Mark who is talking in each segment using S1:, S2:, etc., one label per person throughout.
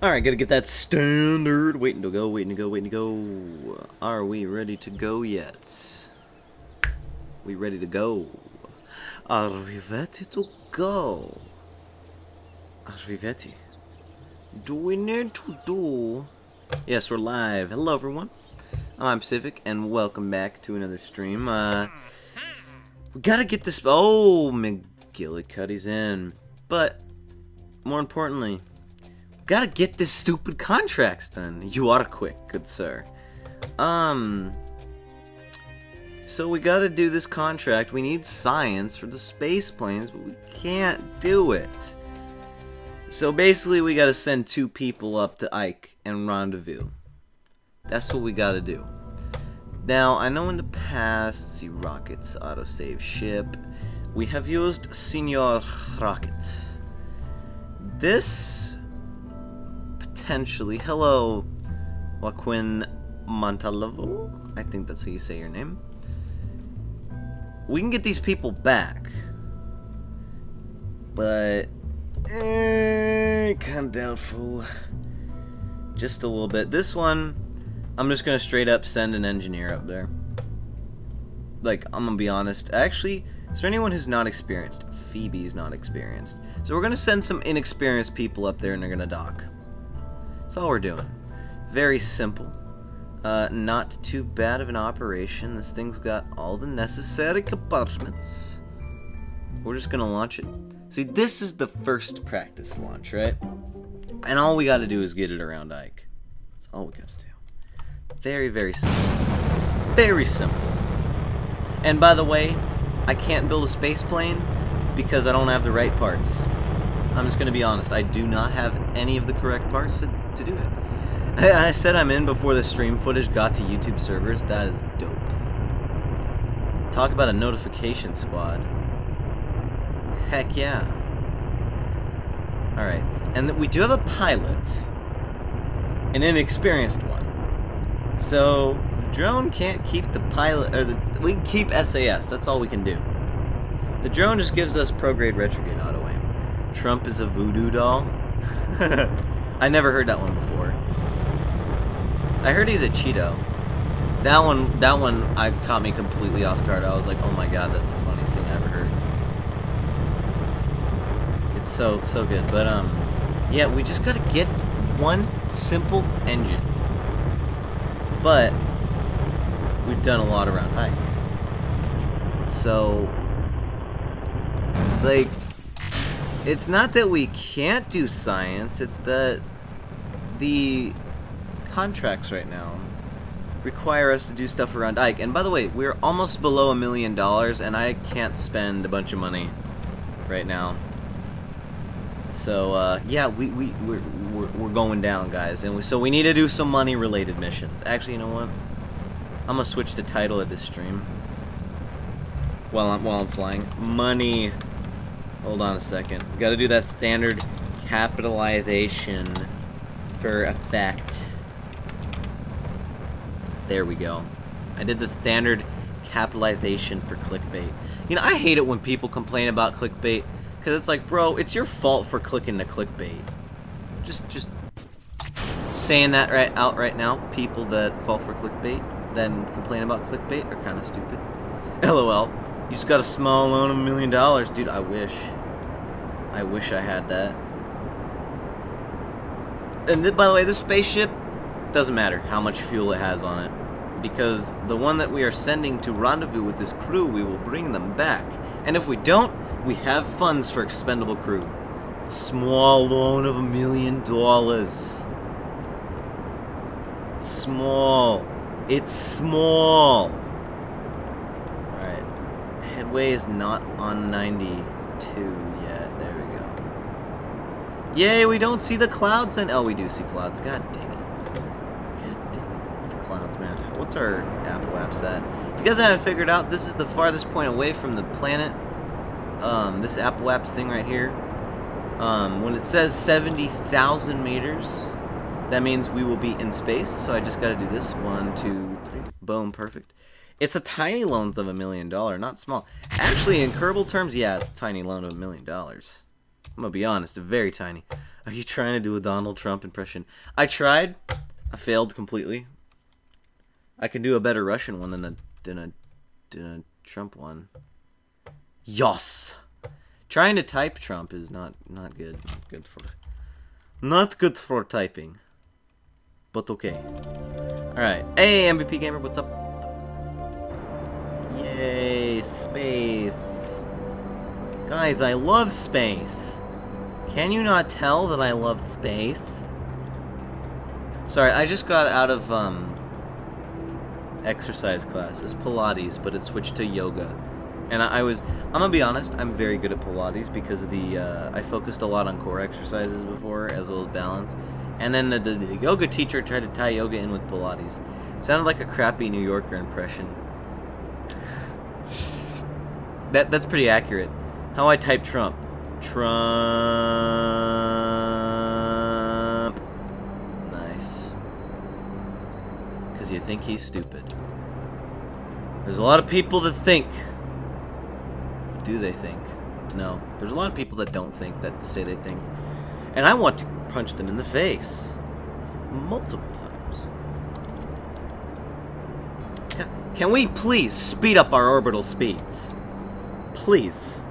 S1: Alright, gotta get that standard. Waiting to go, waiting to go, waiting to go. Are we ready to go yet? We ready to go? Are we ready to go? Are we ready? Do we need to do? Yes, we're live. Hello, everyone. I'm Pacific, and welcome back to another stream. We gotta get this. Oh, McGillicuddy's in. But, more importantly, gotta get this stupid contracts done. You are quick, good sir. So we gotta do this contract. We need science for the space planes, but we can't do it. So basically, we gotta send 2 people up to Ike and rendezvous. That's what we gotta do. Now, I know in the past, see Rocket's autosave ship, we have used Senor Rocket. This potentially, hello, Joaquin Montalvo, I think that's how you say your name. We can get these people back, but kind of doubtful. Just a little bit. This one, I'm just gonna straight up send an engineer up there. Like, I'm gonna be honest. Actually, is there anyone who's not experienced? Phoebe's not experienced. So we're gonna send some inexperienced people up there and they're gonna dock. That's all we're doing. Very simple. Not too bad of an operation. This thing's got all the necessary compartments. We're just gonna launch it. See, this is the first practice launch, right? And all we gotta do is get it around Ike. That's all we gotta do. Very, very simple. Very simple. And by the way, I can't build a space plane because I don't have the right parts. I'm just gonna be honest, I do not have any of the correct parts to do it. I said I'm in before the stream footage got to YouTube servers. That is dope. Talk about a notification squad. Heck yeah. Alright, and we do have a pilot. An inexperienced one. So, the drone can't keep the pilot, or we can keep SAS, that's all we can do. The drone just gives us prograde retrograde auto aim. Trump is a voodoo doll? I never heard that one before. I heard he's a Cheeto. That one I caught me completely off guard. I was like, oh my god, that's the funniest thing I ever heard. It's so good. But yeah, we just gotta get one simple engine. But we've done a lot around Ike. So like, it's not that we can't do science, it's that the contracts right now require us to do stuff around Ike. And by the way, we're almost below $1 million, and I can't spend a bunch of money right now. So yeah, we're going down, guys, and so we need to do some money-related missions. Actually, you know what? I'm gonna switch the title of this stream while I'm flying. Money. Hold on a second. Got to do that standard capitalization for effect. There we go. I did the standard capitalization for clickbait. You know, I hate it when people complain about clickbait, because it's like, bro, it's your fault for clicking the clickbait. Just saying that out right now, people that fall for clickbait, then complain about clickbait are kind of stupid. LOL. You just got a small loan of $1 million. Dude, I wish. I wish I had that. And by the way, this spaceship doesn't matter how much fuel it has on it, because the one that we are sending to rendezvous with this crew, we will bring them back. And if we don't, we have funds for expendable crew. A small loan of $1 million. Small. It's small. Alright. Headway is not on 92 yet. There we go. Yay, we don't see the clouds. And oh, we do see clouds. God dang it. God dang it. The clouds, man. What's our Apple apps at? If you guys haven't figured out, this is the farthest point away from the planet. This Apple apps thing right here. When it says 70,000 meters, that means we will be in space. So I just got to do this. 1, 2, 3. Boom, perfect. It's a tiny loan of $1 million, not small. Actually, in Kerbal terms, yeah, it's a tiny loan of $1 million. I'm gonna be honest, very tiny. Are you trying to do a Donald Trump impression? I tried. I failed completely. I can do a better Russian one than a Trump one. Yos. Trying to type Trump is not good. Not good for typing. But okay. Alright. Hey, MVP Gamer, what's up? Yay, space. Guys, I love space. Can you not tell that I love space? Sorry, I just got out of exercise classes, Pilates, but it switched to yoga. And I'm gonna be honest, I'm very good at Pilates because of I focused a lot on core exercises before, as well as balance. And then the yoga teacher tried to tie yoga in with Pilates. It sounded like a crappy New Yorker impression. That's pretty accurate. How I type Trump. Trump. Nice. Because you think he's stupid. There's a lot of people that think. Do they think? No. There's a lot of people that don't think, that say they think. And I want to punch them in the face. Multiple times. Can we please speed up our orbital speeds? Please.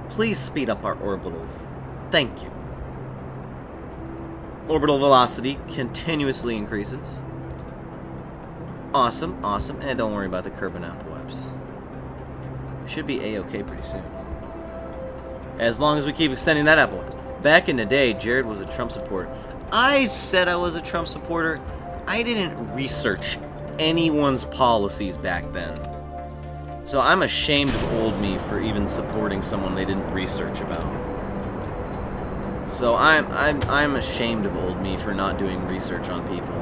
S1: Please speed up our orbitals. Thank you. Orbital velocity continuously increases. Awesome, awesome. And don't worry about the curb and apoapse. Should be A-okay pretty soon. As long as we keep extending that apoapse. Back in the day, Jared was a Trump supporter. I said I was a Trump supporter. I didn't research anyone's policies back then. So I'm ashamed of old me for even supporting someone they didn't research about. So I'm ashamed of old me for not doing research on people.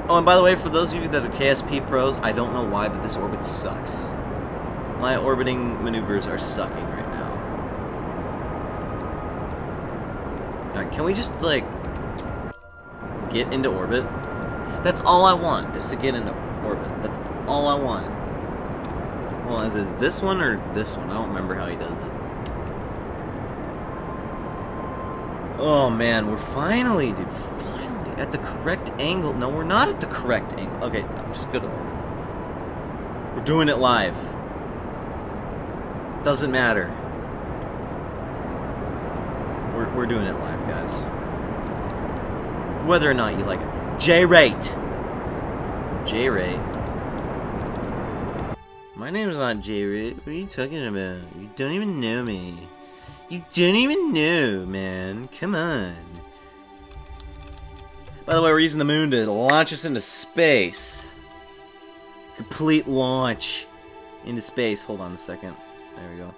S1: Oh, and by the way, for those of you that are KSP pros, I don't know why, but this orbit sucks. My orbiting maneuvers are sucking right now. Alright, can we just, like, get into orbit? That's all I want, is to get into orbit. That's all I want. Well, is it this one or this one? I don't remember how he does it. Oh, man, we're finally, dude, finally at the correct angle. No, we're not at the correct angle. Okay, I'm just gonna orbit. We're doing it live. Doesn't matter. We're doing it live, guys. Whether or not you like it. J-Rate. J-Rate. My name is not J-Rate. What are you talking about? You don't even know me. You don't even know, man. Come on. By the way, we're using the moon to launch us into space. Complete launch into space. Hold on a second. There we go.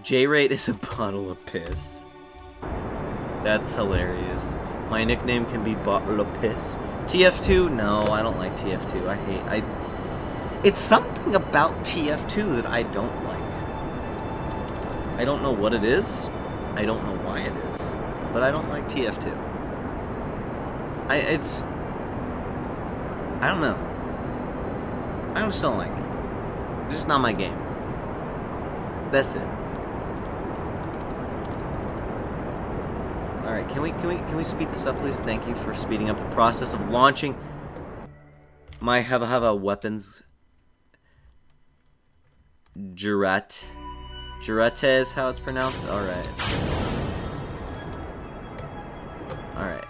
S1: J-Rate is a bottle of piss. That's hilarious. My nickname can be Bottle of Piss. TF2? No, I don't like TF2. It's something about TF2 that I don't like. I don't know what it is. I don't know why it is. But I don't like TF2. I don't know. I just don't like it. It's just not my game. That's it. Alright, can we speed this up, please? Thank you for speeding up the process of launching my Hava weapons. Jurat. Jurate is how it's pronounced? Alright. Alright.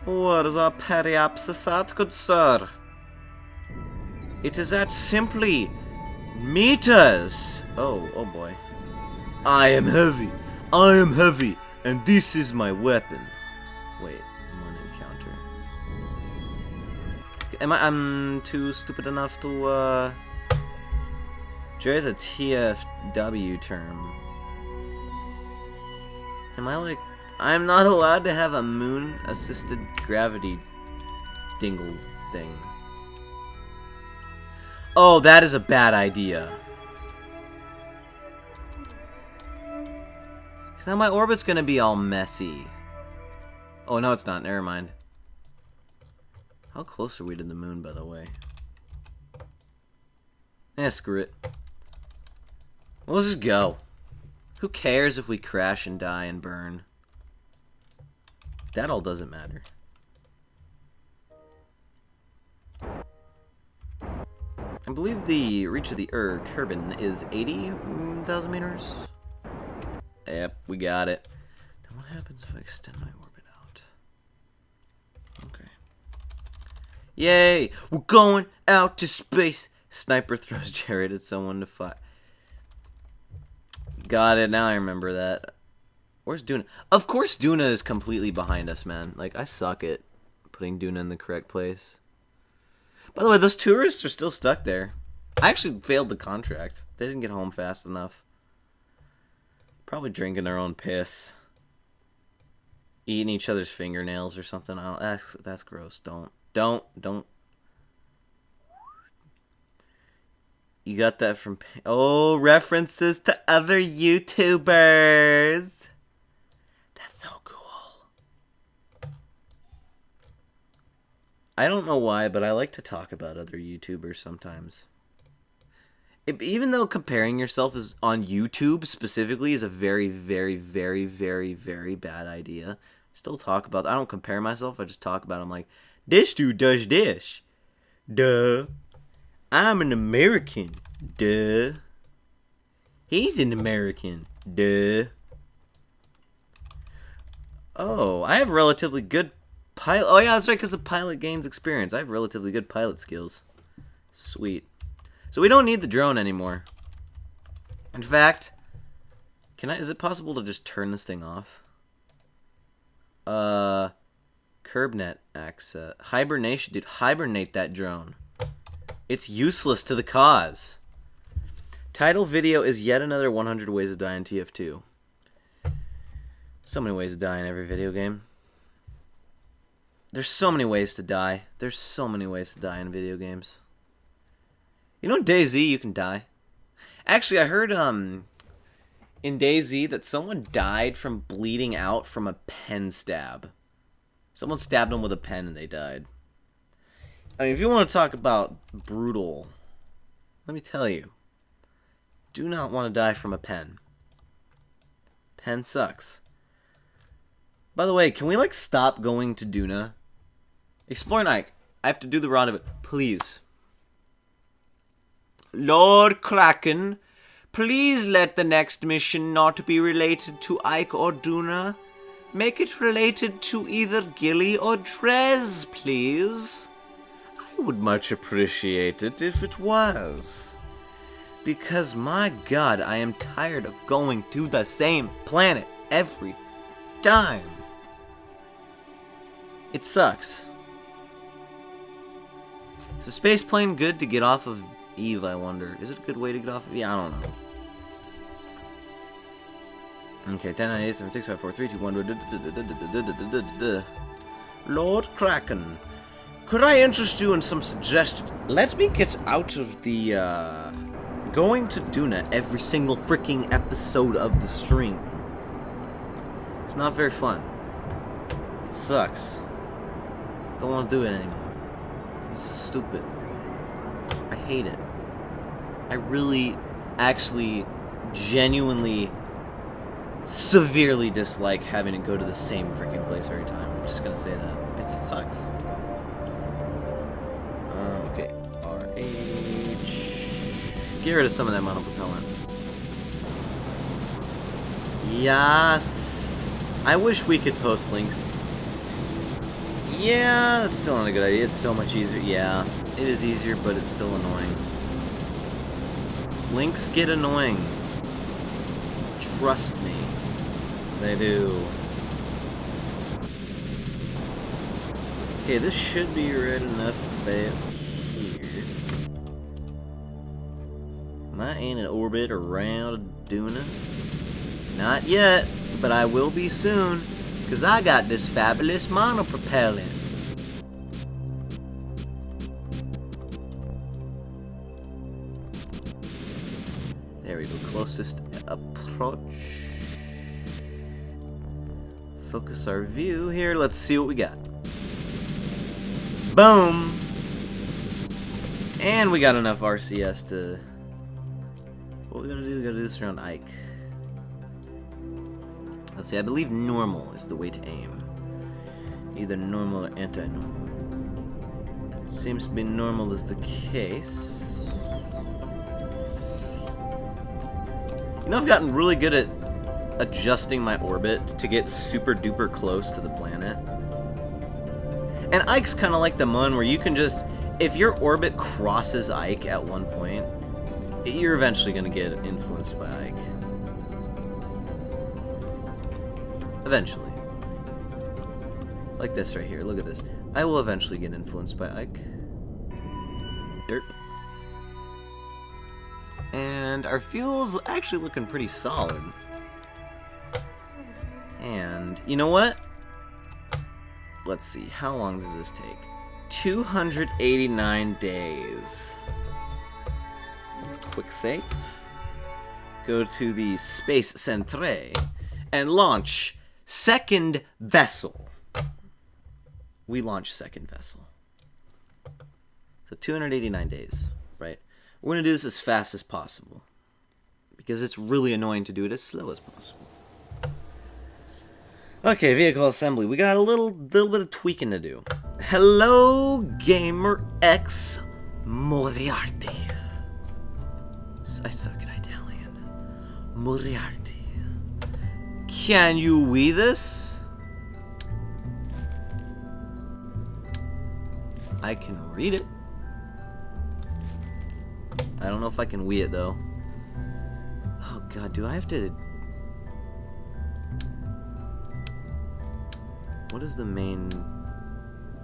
S1: What is our periapsis at, good sir? It is at simply meters. Oh boy. I am heavy. I am heavy. And this is my weapon. Wait, one encounter. I'm too stupid enough to, There's a TFW term. Am I like... I'm not allowed to have a moon-assisted gravity dingle thing. Oh, that is a bad idea. Now my orbit's gonna be all messy. Oh, no, it's not. Never mind. How close are we to the moon, by the way? Eh, screw it. Well, let's just go. Who cares if we crash and die and burn? That all doesn't matter. I believe the reach of the Kerbin is 80,000 meters. Yep, we got it. Now what happens if I extend my orbit out? Okay. Yay! We're going out to space! Sniper throws Jared at someone to fight. Got it, now I remember that. Where's Duna? Of course Duna is completely behind us, man. Like, I suck at putting Duna in the correct place. By the way, those tourists are still stuck there. I actually failed the contract. They didn't get home fast enough. Probably drinking their own piss. Eating each other's fingernails or something. I don't, that's gross. Don't. You got that from... Oh, references to other YouTubers. That's so cool. I don't know why, but I like to talk about other YouTubers sometimes. Even though comparing yourself is on YouTube specifically is a very, very, very, very, very bad idea. Still talk about... I don't compare myself. I just talk about it. I'm like, this dude does this. Duh. I'm an American. Duh. He's an American. Duh. Oh, I have relatively good pilot... Oh, yeah, that's right, because the pilot gains experience. I have relatively good pilot skills. Sweet. So we don't need the drone anymore. In fact, is it possible to just turn this thing off? CurbNet access. Hibernation. Dude, hibernate that drone. It's useless to the cause. Title video is yet another 100 ways to die in TF2. So many ways to die in every video game. There's so many ways to die. There's so many ways to die in video games. You know in DayZ you can die? Actually, I heard in DayZ that someone died from bleeding out from a pen stab. Someone stabbed them with a pen and they died. I mean, if you want to talk about brutal, let me tell you. Do not want to die from a pen. Pen sucks. By the way, can we, like, stop going to Duna? Explore Nike. I have to do the round of it. Please. Lord Kraken, please let the next mission not be related to Ike or Duna. Make it related to either Gilly or Trez, please. I would much appreciate it if it was. Because, my God, I am tired of going to the same planet every time. It sucks. Is a space plane good to get off of Eve, I wonder? Is it a good way to get off of... Yeah, I don't know. Okay, 10, 9, 8, 7, 6, 5, 4, 3, 2, 1... Lord Kraken, could I interest you in some suggestions? Let me get out of the, going to Duna every single freaking episode of the stream. It's not very fun. It sucks. Don't want to do it anymore. This is stupid. I hate it. I really, actually, genuinely, severely dislike having to go to the same freaking place every time. I'm just gonna say that. It sucks. Okay. RH. Get rid of some of that monopropellant. Yes. I wish we could post links. Yeah, that's still not a good idea. It's so much easier. Yeah, it is easier, but it's still annoying. Links get annoying. Trust me. They do. Okay, this should be red enough back here. Am I in an orbit around Duna? Not yet, but I will be soon, because I got this fabulous monopropellant. There we go, closest approach. Focus our view here. Let's see what we got. Boom! And we got enough RCS to... What we gotta do? We gotta do this around Ike. Let's see, I believe normal is the way to aim. Either normal or anti-normal. Seems to be normal is the case. You know, I've gotten really good at adjusting my orbit to get super duper close to the planet. And Ike's kind of like the one where you can just, if your orbit crosses Ike at one point, you're eventually going to get influenced by Ike. Eventually. Like this right here. Look at this. I will eventually get influenced by Ike. Dirt. And our fuel's actually looking pretty solid. And you know what? Let's see. How long does this take? 289 days. Let's quick save. Go to the Space Centre and launch second vessel. We launch second vessel. So 289 days, right? We're going to do this as fast as possible because it's really annoying to do it as slow as possible. Okay, vehicle assembly. We got a little bit of tweaking to do. Hello, Gamer X Moriarty. I suck at Italian. Moriarty. Can you Wii this? I can read it. I don't know if I can Wii it though. Oh god, do I have to... What is the main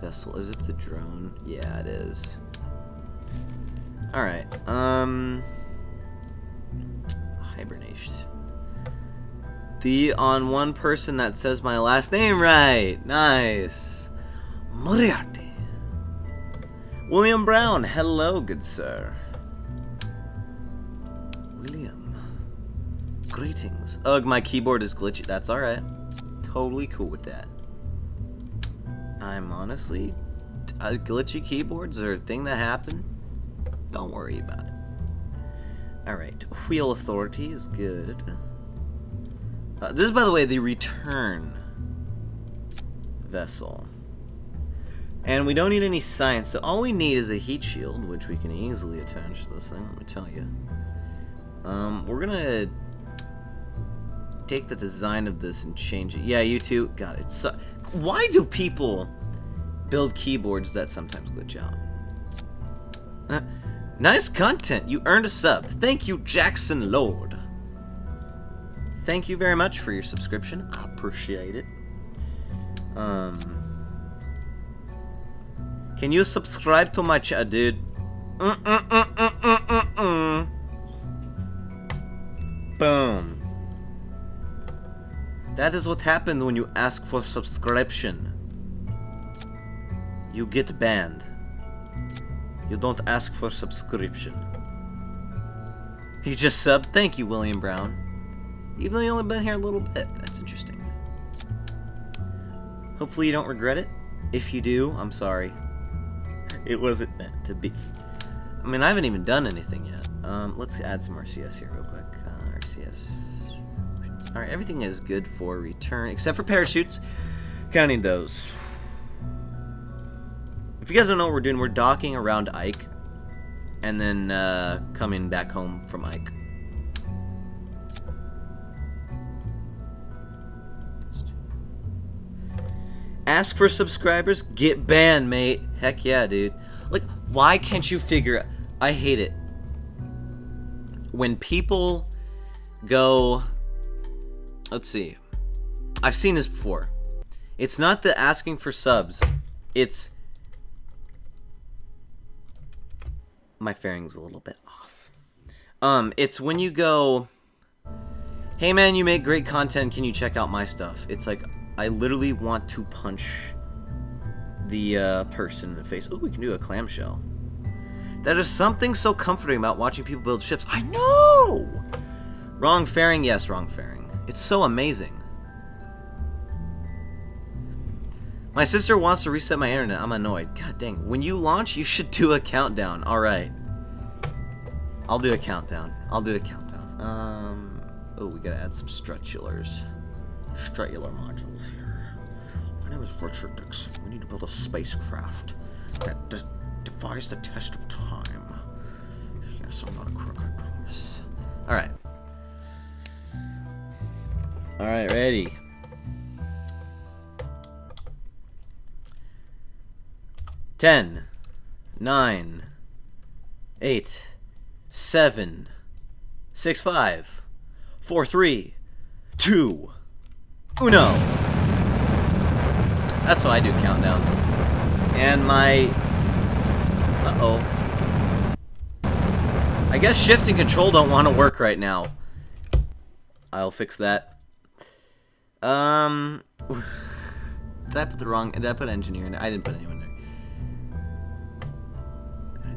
S1: vessel? Is it the drone? Yeah, it is. Alright, hibernation. The on one person that says my last name right. Nice. Moriarty. William Brown. Hello, good sir. William. Greetings. Ugh, my keyboard is glitchy. That's alright. Totally cool with that. I'm honestly... glitchy keyboards are a thing that happen. Don't worry about it. Alright. Wheel authority is good. This is, by the way, the return vessel. And we don't need any science, so all we need is a heat shield, which we can easily attach to this thing, let me tell you. We're gonna take the design of this and change it. Yeah, you too. God, it's why do people build keyboards that sometimes glitch out? Nice content. You earned a sub. Thank you, Jackson Lord. Thank you very much for your subscription. I appreciate it. Can you subscribe to my channel, dude? Boom. That is what happened when you ask for subscription. You get banned. You don't ask for subscription. He just subbed. Thank you, William Brown. Even though you only been here a little bit. That's interesting. Hopefully you don't regret it. If you do, I'm sorry. It wasn't meant to be. I mean, I haven't even done anything yet. Let's add some RCS here real quick. RCS. Alright, everything is good for return, except for parachutes. Counting those. If you guys don't know what we're doing, we're docking around Ike. And then coming back home from Ike. Ask for subscribers, get banned, mate. Heck yeah, dude. Like, why can't you figure out? I hate it. When people go... Let's see. I've seen this before. It's not the asking for subs. It's... My pharing's a little bit off. It's when you go... Hey man, you make great content, can you check out my stuff? It's like... I literally want to punch the person in the face. Oh, we can do a clamshell. That is something so comforting about watching people build ships. I know! Wrong fairing? Yes, wrong fairing. It's so amazing. My sister wants to reset my internet. I'm annoyed. God dang. When you launch, you should do a countdown. Alright. I'll do a countdown. I'll do a countdown. Oh, we gotta add some strutulars. Stellar modules here. My name is Richard Dixon. We need to build a spacecraft that defies the test of time. Yes, I'm not a crook, I promise. Alright. Alright, ready. Ten, 9, 8, 7, 6, 5, 4, 3, 2, uno. That's how I do countdowns. And my... Uh-oh. I guess shift and control don't want to work right now. I'll fix that. Did I put the wrong... Did I put engineer in there? I didn't put anyone in there.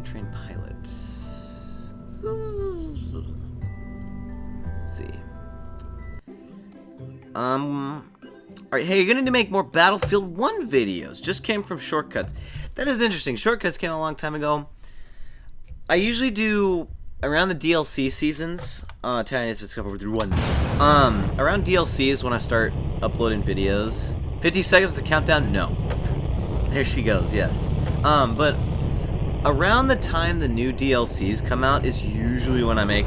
S1: Train pilots. Let's see. Alright, hey, you're gonna need to make more Battlefield 1 videos. Just came from Shortcuts. That is interesting. Shortcuts came a long time ago. I usually do around the DLC seasons. Around DLC is when I start uploading videos. 50 seconds of the countdown? No. There she goes, yes. But around the time the new DLCs come out is usually when I make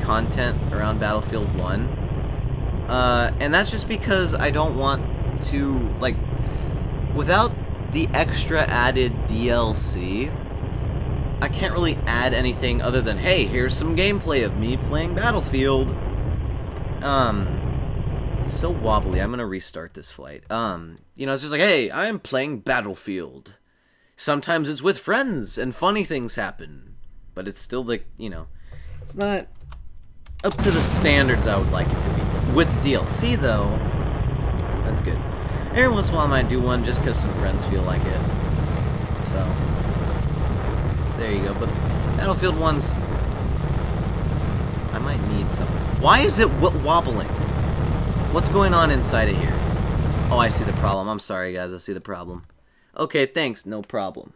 S1: content around Battlefield 1. And that's just because I don't want to, like, without the extra added DLC, I can't really add anything other than, hey, here's some gameplay of me playing Battlefield. It's so wobbly. I'm gonna restart this flight. You know, it's just like, hey, I'm playing Battlefield. Sometimes it's with friends and funny things happen, but it's still like, you know, it's not up to the standards I would like it to be. With the DLC though, that's good. Every once in a while I might do one just because some friends feel like it. So, there you go. But Battlefield 1's, I might need some. Why is it wobbling? What's going on inside of here? Oh, I see the problem. I'm sorry guys, I see the problem. Okay, thanks, no problem.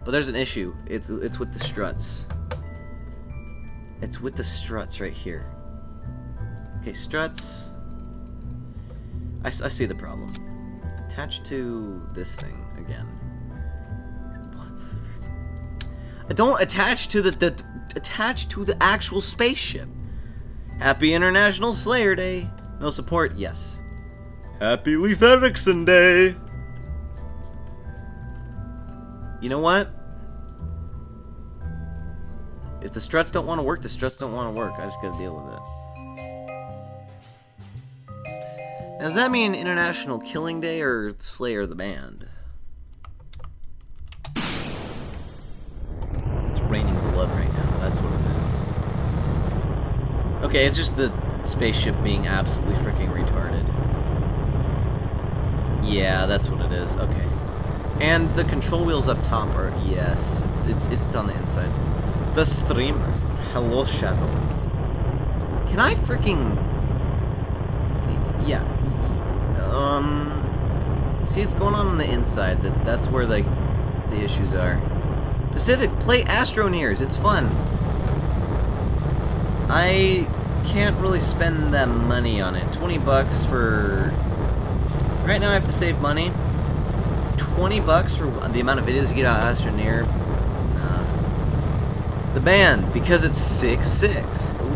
S1: But there's an issue. It's with the struts. It's with the struts right here. Okay, struts. I see the problem. Attached to this thing again. Don't attach to attach to the actual spaceship. Happy International Slayer Day. No support? Yes. Happy Leif Erikson Day. You know what? If the struts don't want to work, the struts don't want to work. I just gotta deal with it. Now, does that mean International Killing Day or Slayer the band? It's raining blood right now. That's what it is. Okay, it's just the spaceship being absolutely freaking retarded. Yeah, that's what it is. Okay. And the control wheels up top are, yes, it's on the inside. The Stream Master. Hello, Shadow. Can I freaking... Yeah. See, it's going on the inside. That's where, like, the issues are. Pacific, play Astroneers. It's fun. I can't really spend that money on it. 20 bucks for... Right now I have to save money. 20 bucks for the amount of videos you get out of Astroneer. Nah. The band, because it's 6.6. Ooh.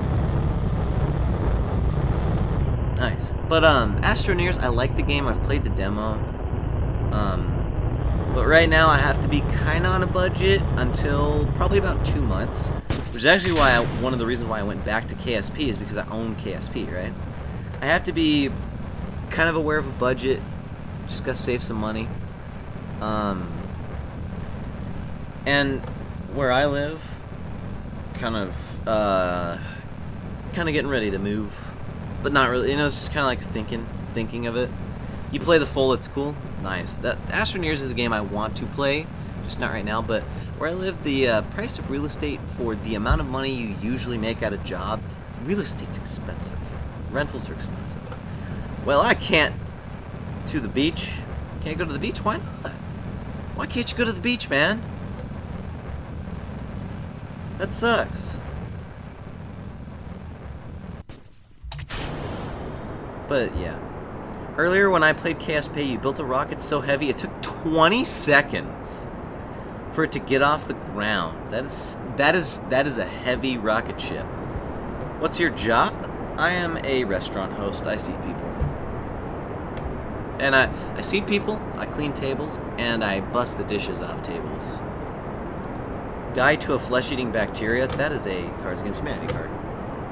S1: Nice. But Astroneers, I like the game. I've played the demo. But right now I have to be kind of on a budget until probably about 2 months. Which is actually why one of the reasons why I went back to KSP is because I own KSP, right? I have to be kind of aware of a budget. Just gotta save some money. And where I live, kind of getting ready to move, but not really. You know, it's just kind of like thinking of it. You play the full, it's cool, nice. That Astroneers is a game I want to play, just not right now. But where I live, the price of real estate for the amount of money you usually make at a job, real estate's expensive. Rentals are expensive. Well, I can't to the beach. Can't go to the beach? Why not? Why can't you go to the beach, man? That sucks. But yeah. Earlier when I played KSP, you built a rocket so heavy it took 20 seconds for it to get off the ground. That is a heavy rocket ship. What's your job? I am a restaurant host. I seat people. And I seat people, I clean tables, and I bust the dishes off tables. Die to a flesh-eating bacteria. That is a Cards Against Humanity card.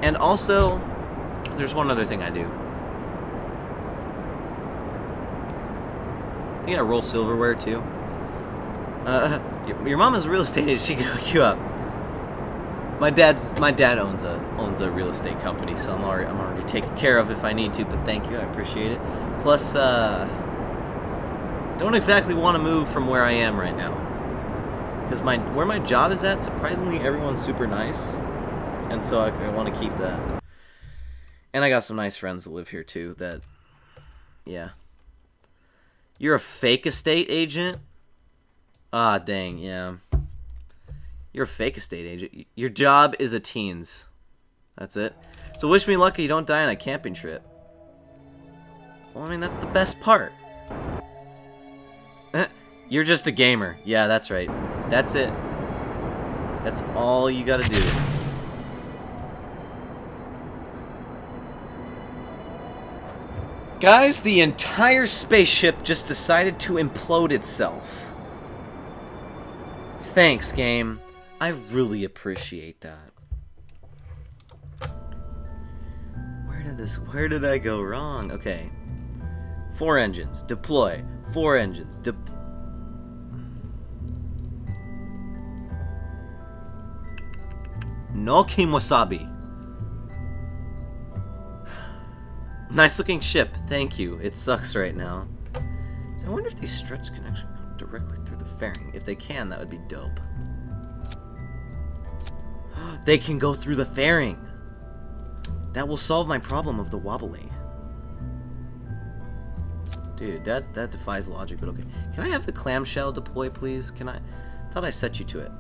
S1: And also, there's one other thing I do. I think I roll silverware too. Your mom is a real estate agent. She can hook you up. My dad owns a real estate company, so I'm already taken care of if I need to. But thank you, I appreciate it. Plus, don't exactly want to move from where I am right now, because where my job is at, surprisingly, everyone's super nice, and so I want to keep that. And I got some nice friends that live here too. That, yeah. You're a fake estate agent? Ah, dang, yeah. You're a fake estate agent. Your job is a teens. That's it. So wish me luck you don't die on a camping trip. Well, I mean, that's the best part. You're just a gamer. Yeah, that's right. That's it. That's all you gotta do. Guys, the entire spaceship just decided to implode itself. Thanks, game. I really appreciate that. Where did I go wrong? Okay. 4 engines. Deploy. 4 engines. Noki Wasabi. Nice looking ship. Thank you. It sucks right now. So I wonder if these struts can actually go directly through the fairing. If they can, that would be dope. They can go through the fairing. That will solve my problem of the wobbly. Dude, that defies logic, but okay. Can I have the clamshell deploy, please? Can I? Thought I set you to it.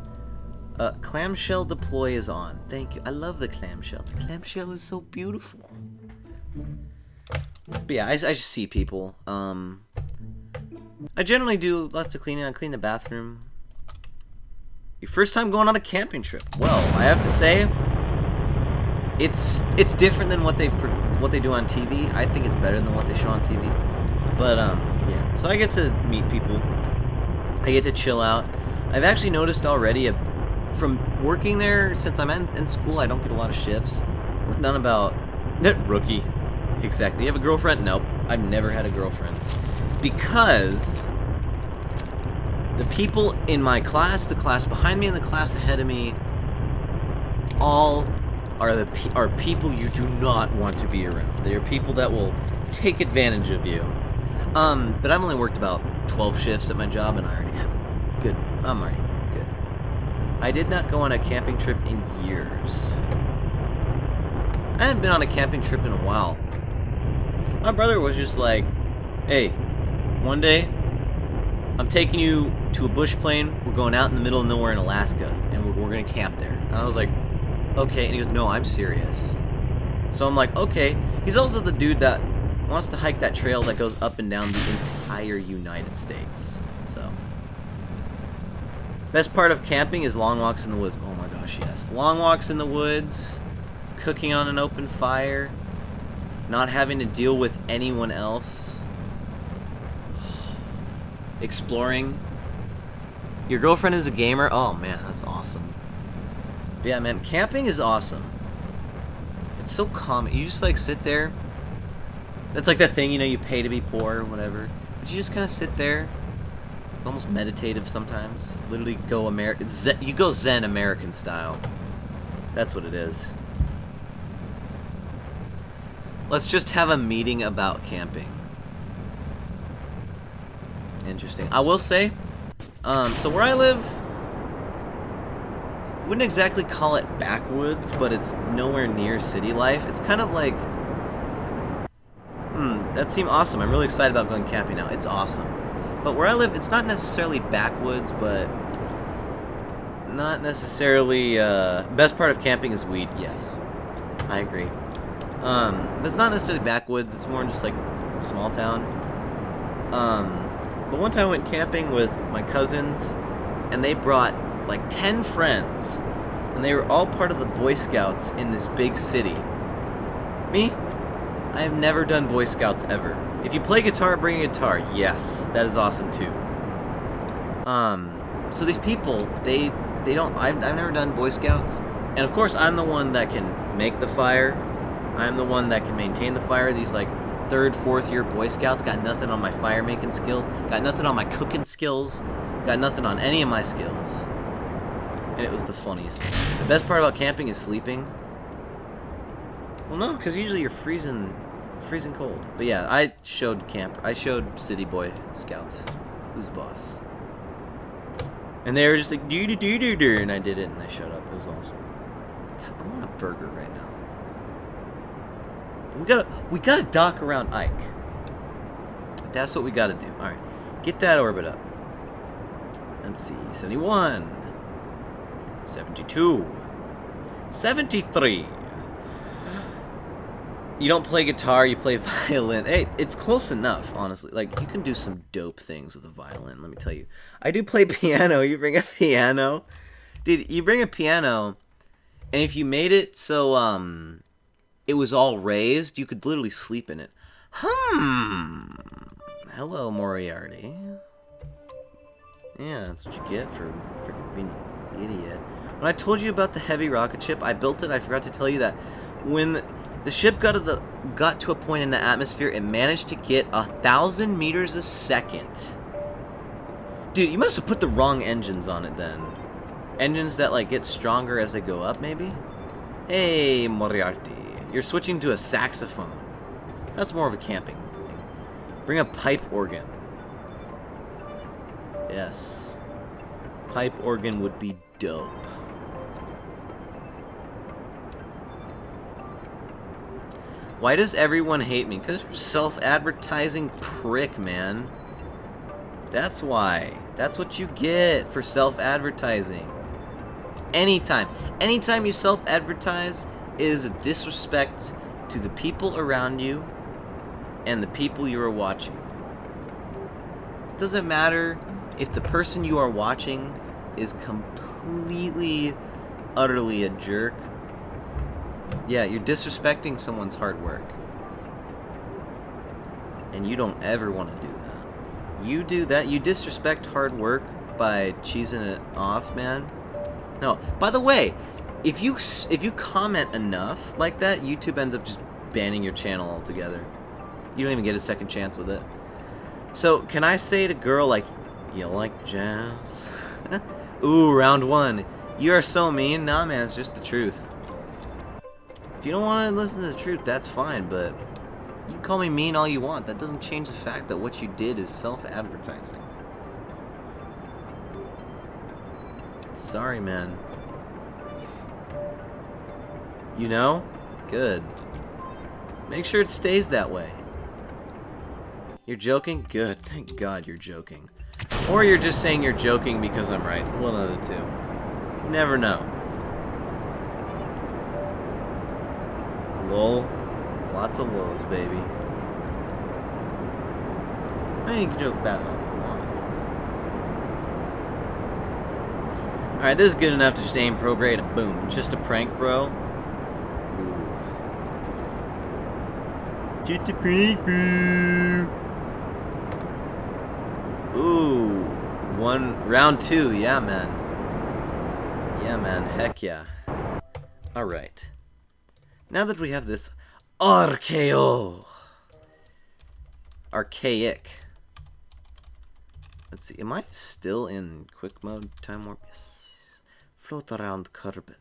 S1: Clamshell deploy is on. Thank you. I love the clamshell. The clamshell is so beautiful. But yeah, I just see people. I generally do lots of cleaning. I clean the bathroom. Your first time going on a camping trip. Well, I have to say, it's different than what they do on TV. I think it's better than what they show on TV. But yeah. So I get to meet people. I get to chill out. I've actually noticed already from working there, since I'm in school, I don't get a lot of shifts. None about rookie. Exactly. You have a girlfriend? Nope. I've never had a girlfriend. Because the people in my class, the class behind me, and the class ahead of me, all are people you do not want to be around. They are people that will take advantage of you. But I've only worked about 12 shifts at my job, and I already have it. Good. I'm already good. I did not go on a camping trip in years. I hadn't been on a camping trip in a while. My brother was just like, hey, one day, I'm taking you to a bush plane. We're going out in the middle of nowhere in Alaska, and we're going to camp there. And I was like, okay. And he goes, no, I'm serious. So I'm like, okay. He's also the dude that wants to hike that trail that goes up and down the entire United States. So, best part of camping is long walks in the woods. Oh my gosh, yes. Long walks in the woods, cooking on an open fire, not having to deal with anyone else, exploring. Your girlfriend is a gamer? Oh man, that's awesome. But yeah, man, camping is awesome. It's so calm. You just like sit there. That's like that thing, you know, you pay to be poor or whatever. But you just kind of sit there. It's almost meditative sometimes. Literally go you go Zen American style. That's what it is. Let's just have a meeting about camping. Interesting. I will say, so where I live, I wouldn't exactly call it backwoods, but it's nowhere near city life. It's kind of like, that seemed awesome. I'm really excited about going camping now. It's awesome. But where I live, it's not necessarily backwoods, but not necessarily, best part of camping is weed. Yes, I agree. But it's not necessarily backwoods. It's more just like small town. But one time I went camping with my cousins, and they brought like 10 friends, and they were all part of the Boy Scouts in this big city. Me? I have never done Boy Scouts ever. If you play guitar, bring a guitar. Yes, that is awesome too. So these people, they don't. I've never done Boy Scouts, and of course I'm the one that can make the fire. I'm the one that can maintain the fire. These like 3rd, 4th year Boy Scouts got nothing on my fire making skills. Got nothing on my cooking skills. Got nothing on any of my skills. And it was the funniest thing. The best part about camping is sleeping. Well, no, because usually you're freezing cold. But yeah, I showed City Boy Scouts who's boss. And they were just like, do, and I did it, and they shut up. It was awesome. God, I want a burger right now. We gotta dock around Ike. That's what we gotta do. All right, get that orbit up. Let's see, 71, 72, 73. You don't play guitar, you play violin. Hey, it's close enough, honestly. Like, you can do some dope things with a violin, let me tell you. I do play piano. You bring a piano. Dude, you bring a piano, and if you made it so, it was all raised, you could literally sleep in it. Hello, Moriarty. Yeah, that's what you get for freaking being an idiot. When I told you about the heavy rocket ship, I built it, I forgot to tell you that when the ship got to a point in the atmosphere, it managed to get 1,000 meters a second. Dude, you must have put the wrong engines on it then. Engines that like get stronger as they go up, maybe? Hey, Moriarty. You're switching to a saxophone. That's more of a camping thing. Bring a pipe organ. Yes. Pipe organ would be dope. Why does everyone hate me? Because you're a self-advertising prick, man. That's why. That's what you get for self-advertising. Anytime you self-advertise is a disrespect to the people around you and the people you are watching. It doesn't matter if the person you are watching is completely, utterly a jerk. Yeah, you're disrespecting someone's hard work. And you don't ever want to do that. You do that, you disrespect hard work by cheesing it off, man. No, by the way, if you comment enough like that, YouTube ends up just banning your channel altogether. You don't even get a second chance with it. So, can I say to girl like, you like jazz? Ooh, round 1. You are so mean. Nah, man, it's just the truth. If you don't want to listen to the truth, that's fine, but you can call me mean all you want. That doesn't change the fact that what you did is self-advertising. Sorry, man. You know? Good. Make sure it stays that way. You're joking? Good. Thank God you're joking. Or you're just saying you're joking because I'm right. One of the two. You never know. Lol. Lots of lulls, baby. I mean, you can joke about it all you want. Alright, this is good enough to just aim prograde and boom. Just a prank, bro. Just a prank, bro. Ooh. Round 2. Yeah, man. Yeah, man. Heck yeah. Alright. Now that we have this archaic. Let's see. Am I still in quick mode? Time warp? Yes. Float around Kerbin.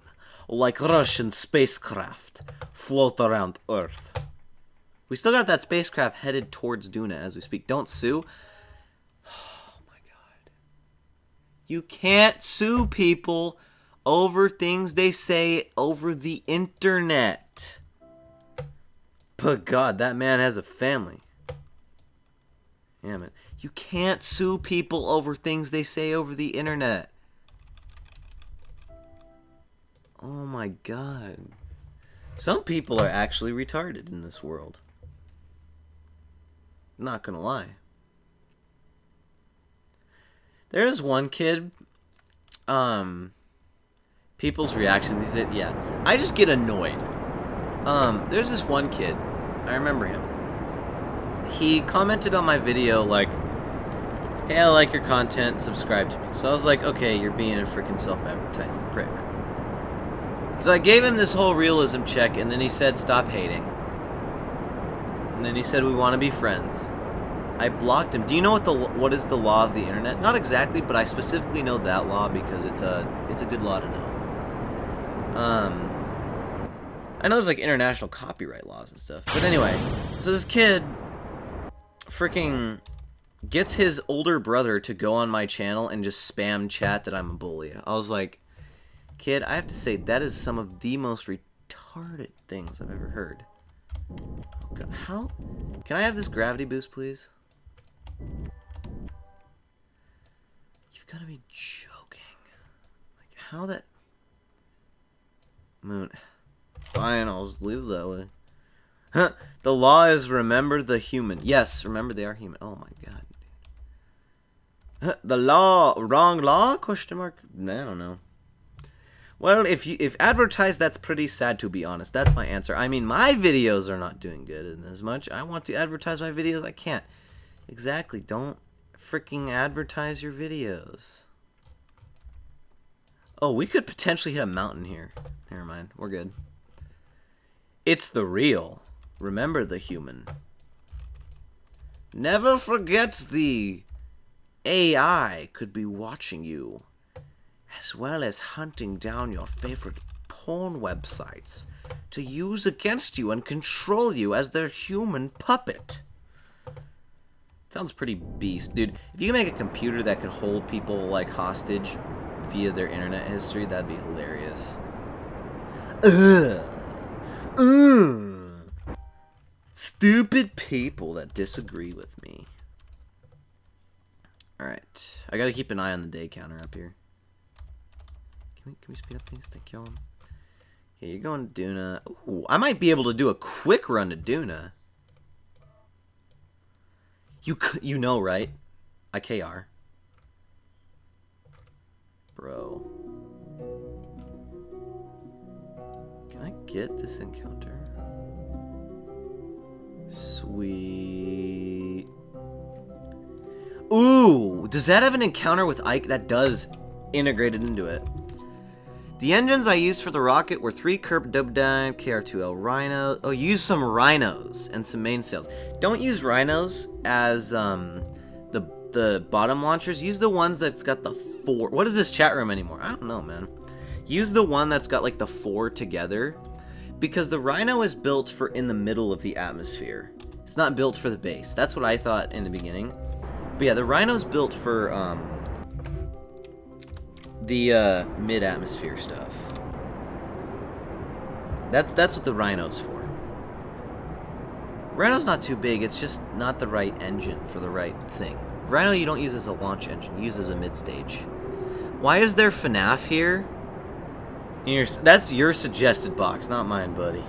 S1: Like Russian spacecraft. Float around Earth. We still got that spacecraft headed towards Duna as we speak. Don't sue. Oh my god. You can't sue people over things they say over the internet. But God, that man has a family. Yeah, man. You can't sue people over things they say over the internet. Oh my God. Some people are actually retarded in this world. Not gonna lie. There is one kid, people's reactions, he said, yeah, I just get annoyed. There's this one kid, I remember him. He commented on my video like, hey, I like your content, subscribe to me. So I was like, okay, you're being a freaking self-advertising prick. So I gave him this whole realism check, and then he said, stop hating. And then he said, we want to be friends. I blocked him. Do you know what is the law of the internet? Not exactly, but I specifically know that law because it's a good law to know. I know there's like international copyright laws and stuff. But anyway, so this kid freaking gets his older brother to go on my channel and just spam chat that I'm a bully. I was like, kid, I have to say, that is some of the most retarded things I've ever heard. Oh God, how? Can I have this gravity boost, please? You've got to be joking. Like, how that... Moon. Fine, I'll just leave it that way. Huh. The law is remember the human. Yes, remember they are human. Oh my God. Huh. The law, wrong law? Question mark? I don't know. Well, if advertised, that's pretty sad, to be honest. That's my answer. I mean, my videos are not doing good as much. I want to advertise my videos. I can't. Exactly. Don't freaking advertise your videos. Oh, we could potentially hit a mountain here. Never mind. We're good. It's the real. Remember the human. Never forget the AI could be watching you, as well as hunting down your favorite porn websites to use against you and control you as their human puppet. Sounds pretty beast, dude. If you can make a computer that could hold people like hostage via their internet history, that'd be hilarious. Stupid people that disagree with me. Alright. I gotta keep an eye on the day counter up here. Can we speed up things? Thank y'all. Okay, you're going to Duna. Ooh, I might be able to do a quick run to Duna. You know, right? IKR. Bro. Can I get this encounter? Sweet. Ooh, does that have an encounter with Ike? That does integrated into it. The engines I used for the rocket were 3 Kerp Dubdyne KR2L Rhinos. Oh, use some rhinos and some mainsails. Don't use rhinos as the bottom launchers. Use the ones that's got the 4. What is this chat room anymore? I don't know, man. Use the one that's got like the 4 together, because the rhino is built for in the middle of the atmosphere. It's not built for the base. That's what I thought in the beginning. But yeah, the rhino's built for the mid-atmosphere stuff. That's what the rhino's for. Rhino's not too big, it's just not the right engine for the right thing. Rhino you don't use as a launch engine, you use as a mid-stage. Why is there FNAF here? That's your suggested box, not mine, buddy.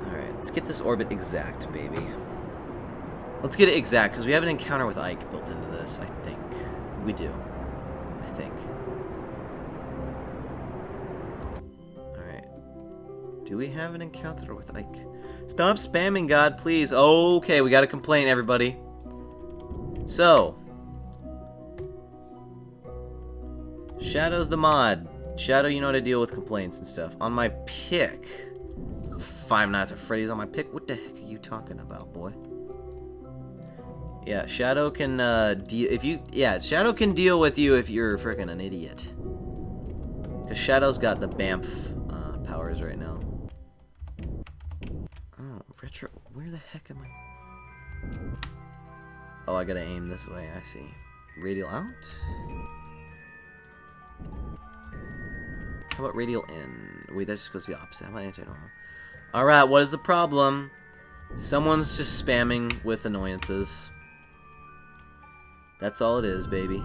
S1: Alright, let's get this orbit exact, baby. Let's get it exact, because we have an encounter with Ike built into this, I think. We do. I think. Alright. Do we have an encounter with Ike? Stop spamming, God, please. Okay, we got a complaint, everybody. So. Shadow's the mod. Shadow, you know how to deal with complaints and stuff. On my pick. Five Nights at Freddy's on my pick. What the heck are you talking about, boy? Yeah, Shadow can Shadow can deal with you if you're freaking an idiot. Cause Shadow's got the BAMF powers right now. Oh, retro. Where the heck am I? Oh, I gotta aim this way. I see. Radial out. How about radial in? Wait, that just goes the opposite. How about anti-normal? All right, what is the problem? Someone's just spamming with annoyances. That's all it is, baby.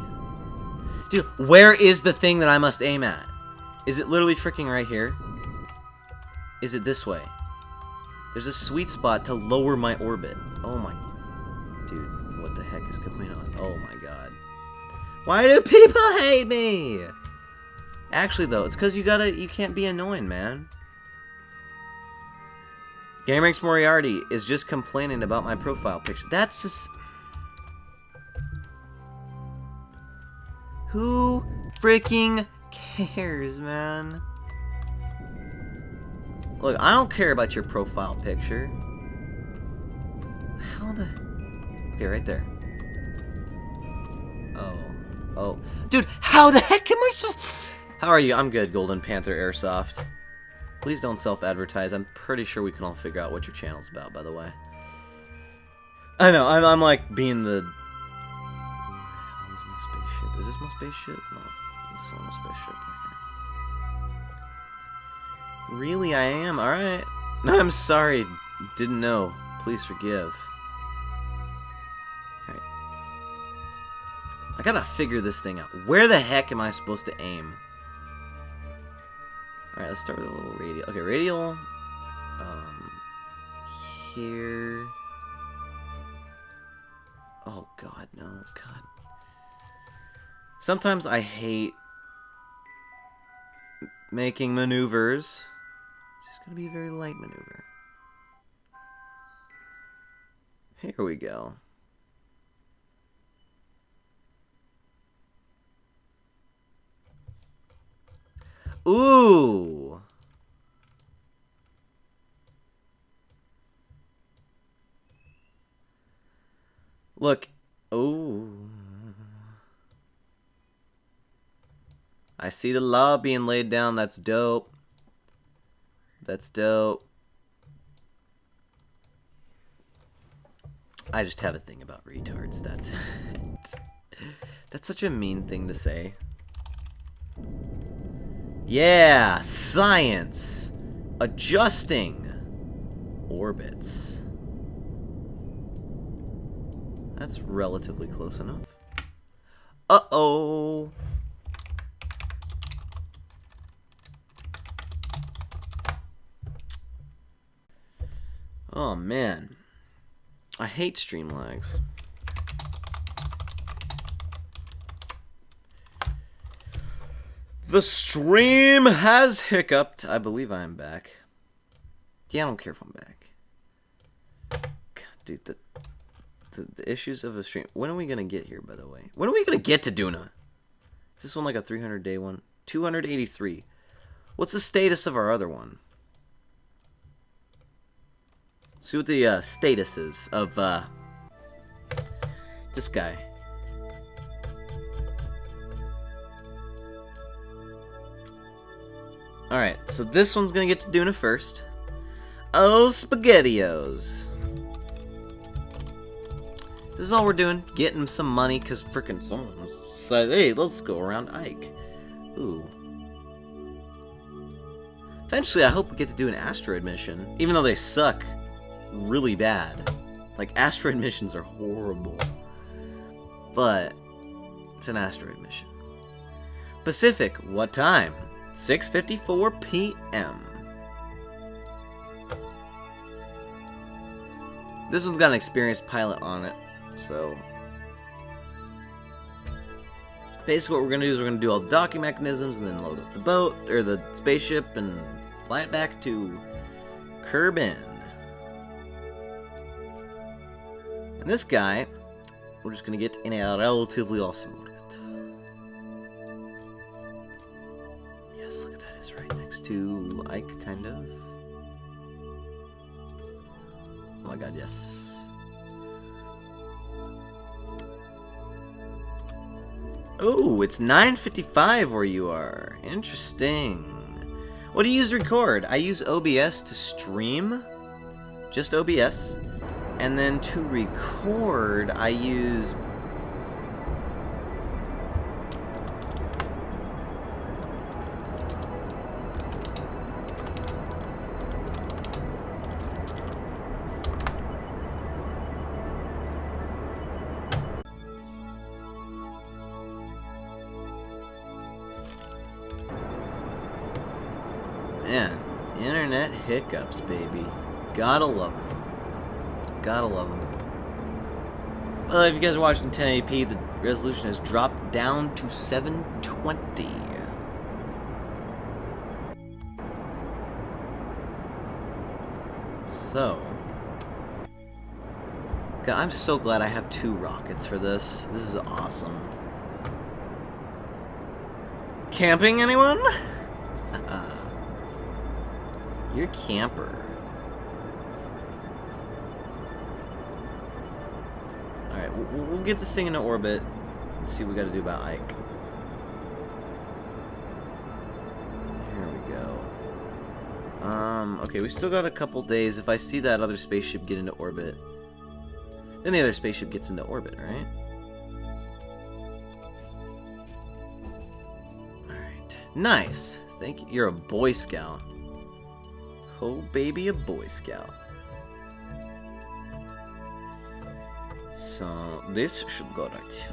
S1: Dude, where is the thing that I must aim at? Is it literally freaking right here? Is it this way? There's a sweet spot to lower my orbit. Oh my... Dude, what the heck is going on? Oh my god. Why do people hate me? Actually, though, it's because you can't be annoying, man. GameRanks Moriarty is just complaining about my profile picture. That's just... Who freaking cares, man? Look, I don't care about your profile picture. How the... Okay, right there. Oh. Dude, how the heck am I so... How are you? I'm good, Golden Panther Airsoft. Please don't self-advertise. I'm pretty sure we can all figure out what your channel's about, by the way. I know, I'm like being the... How's my spaceship? Is this my spaceship? No, this is my spaceship right here. Really, I am? Alright. No, I'm sorry. Didn't know. Please forgive. Alright. I gotta figure this thing out. Where the heck am I supposed to aim? Alright, let's start with a little radial. Okay, radial. Here. Oh, God, no. God. Sometimes I hate making maneuvers. It's just gonna be a very light maneuver. Here we go. Ooh! Look. Ooh. I see the law being laid down. That's dope. That's dope. I just have a thing about retards. That's it. That's such a mean thing to say. Yeah, science. Adjusting orbits. That's relatively close enough. Uh-oh. Oh, man. I hate stream lags. The stream has hiccuped. I believe I am back. Yeah, I don't care if I'm back. God, dude, the issues of a stream. When are we gonna get here, by the way? When are we gonna get to Duna? Is this one like a 300-day one? 283. What's the status of our other one? See what the status is of this guy. Alright, so this one's gonna get to Duna first. Oh, SpaghettiOs. This is all we're doing. Getting some money, because frickin' someone said, hey, let's go around Ike. Ooh. Eventually, I hope we get to do an asteroid mission. Even though they suck really bad. Like, asteroid missions are horrible. But, it's an asteroid mission. Pacific, what time? 6:54 p.m. This one's got an experienced pilot on it, so... Basically what we're going to do is we're going to do all the docking mechanisms and then load up the boat, or the spaceship, and fly it back to Kerbin. And this guy, we're just going to get in a relatively awesome orbit. Yes, look at that. It's right next to Ike, kind of. Oh my god, yes. Oh, it's 9:55 where you are. Interesting. What do you use to record? I use OBS to stream. Just OBS. And then to record, I use... Man, internet hiccups, baby. Gotta love them. Gotta love them. By the way, if you guys are watching 1080p, the resolution has dropped down to 720. So, God, I'm so glad I have 2 rockets for this. This is awesome. Camping, anyone? You're a camper. Alright, we'll get this thing into orbit. Let's see what we gotta do about Ike. Here we go. Okay, we still got a couple days. If I see that other spaceship get into orbit, then the other spaceship gets into orbit, right? Alright. Nice. Thank you. You're a Boy Scout. Oh, baby, a Boy Scout. So, this should go right.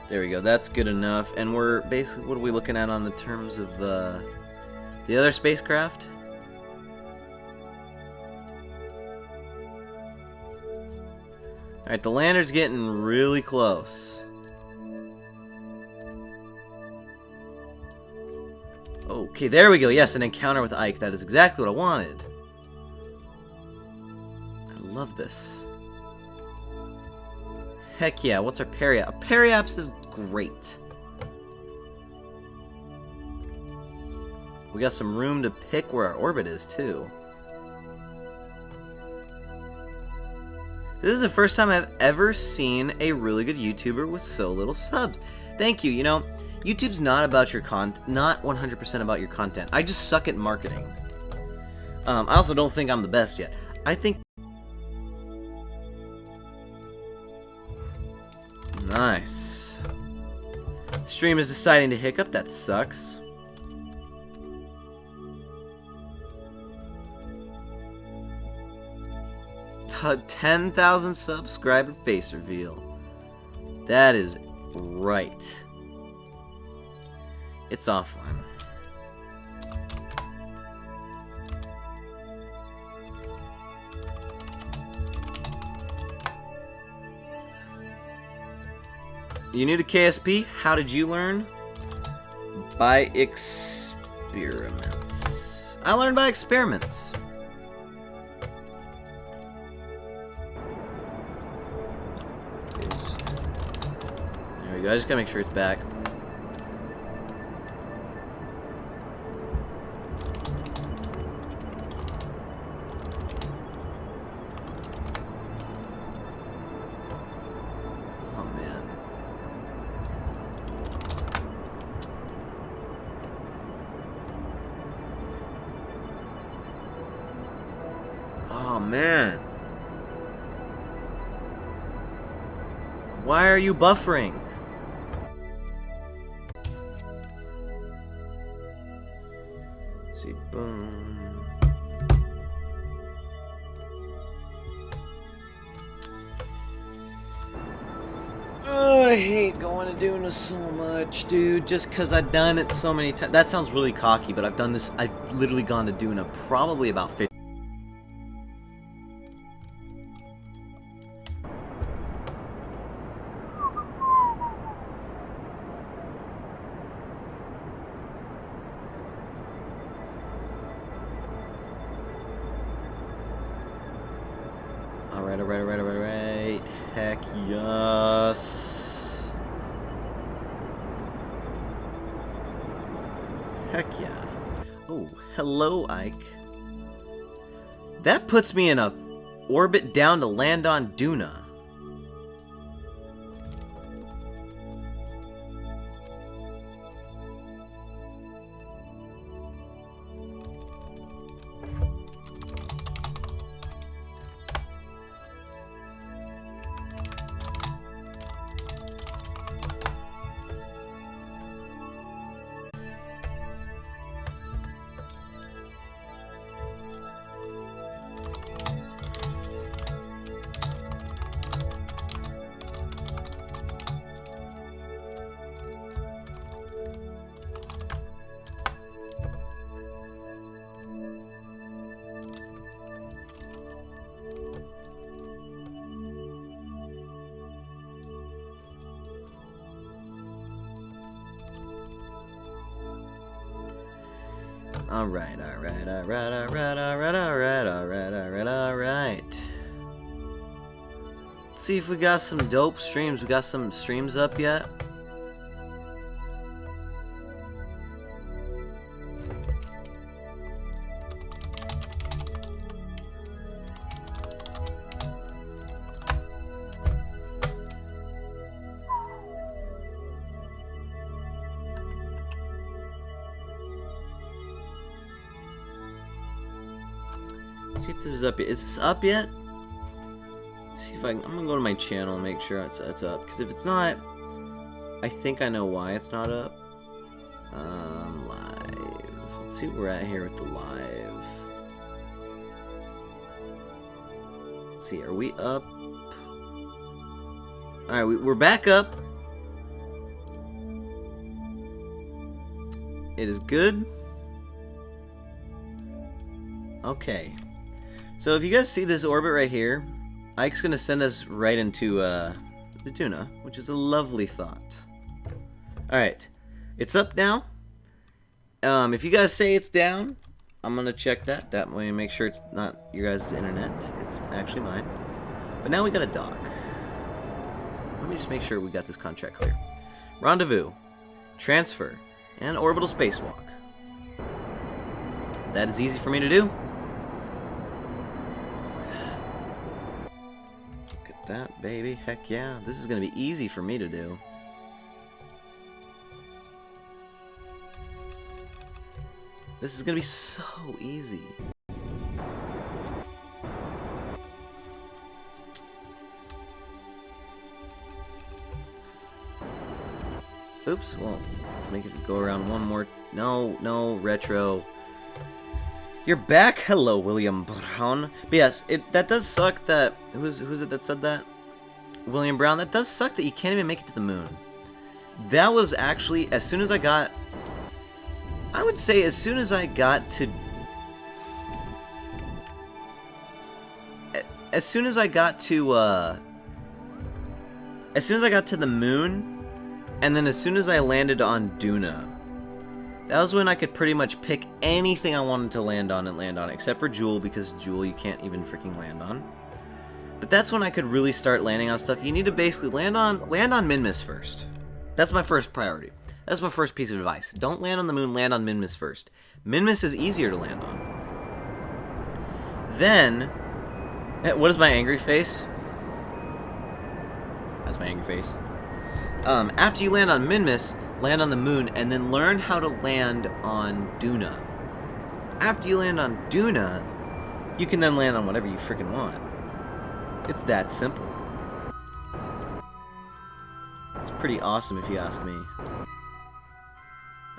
S1: There we go, that's good enough. And we're basically, what are we looking at on the terms of the other spacecraft? Alright, the lander's getting really close. Okay, there we go. Yes, an encounter with Ike. That is exactly what I wanted. I love this. Heck yeah, what's our periap? A periaps is great. We got some room to pick where our orbit is, too. This is the first time I've ever seen a really good YouTuber with so little subs. Thank you. You know, YouTube's not about your not 100% about your content. I just suck at marketing. I also don't think I'm the best yet. I think... Nice. Stream is deciding to hiccup. That sucks. A 10,000 subscriber face reveal. That is right. It's offline. You new to KSP? How did you learn? By experiments. I learned by experiments. There we go. I just gotta make sure it's back. Oh man. Why are you buffering? Let's see, boom. Oh, I hate going to Duna so much, dude. Just because I've done it so many times. That sounds really cocky, but I've done this. I've literally gone to Duna probably about 50. Alright. Heck yes. Heck yeah. Oh, hello, Ike. That puts me in a orbit down to land on Duna. Alright, alright, alright, alright, alright, alright, alright, alright, alright. Let's see if we got some dope streams. We got some streams up yet? See if this is up yet. Is this up yet? See if I can. I'm gonna go to my channel and make sure it's up. Because if it's not, I think I know why it's not up. Live. Let's see where we're at here with the live. Let's see. Are we up? All right, we're back up. It is good. Okay. So if you guys see this orbit right here, Ike's going to send us right into the Duna, which is a lovely thought. Alright, it's up now. If you guys say it's down, I'm going to check that. That way make sure it's not your guys' internet. It's actually mine. But now we got a dock. Let me just make sure we got this contract clear. Rendezvous, transfer, and orbital spacewalk. That is easy for me to do. That baby, heck yeah, this is gonna be easy for me to do. This is gonna be so easy. Oops, well, let's make it go around one more. No, retro. You're back? Hello, William Brown. But yes, that does suck that... Who's it that said that? William Brown. That does suck that you can't even make it to the moon. That was actually... As soon as I got... I would say as soon as I got to... As soon as I got to... As soon as I got to the moon, and then as soon as I landed on Duna... That was when I could pretty much pick anything I wanted to land on and land on, except for Jewel, because Jewel you can't even freaking land on. But that's when I could really start landing on stuff. You need to basically land on Minmus first. That's my first priority. That's my first piece of advice. Don't land on the moon, land on Minmus first. Minmus is easier to land on. Then, what is my angry face? That's my angry face. After you land on Minmus, land on the moon, and then learn how to land on Duna. After you land on Duna, you can then land on whatever you freaking want. It's that simple. It's pretty awesome if you ask me.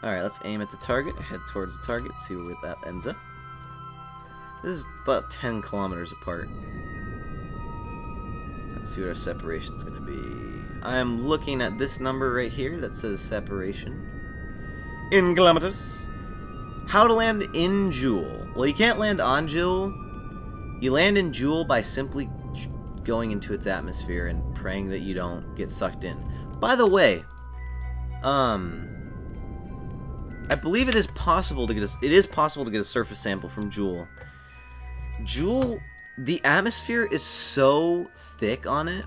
S1: Alright, let's aim at the target, head towards the target, see where that ends up. This is about 10 kilometers apart. Let's see what our separation's gonna be. I am looking at this number right here that says separation in kilometers. How to land in Jewel. Well, you can't land on Jewel. You land in Jewel by simply going into its atmosphere and praying that you don't get sucked in. By the way, I believe it is possible to get a surface sample from Jewel. Jewel, the atmosphere is so thick on it.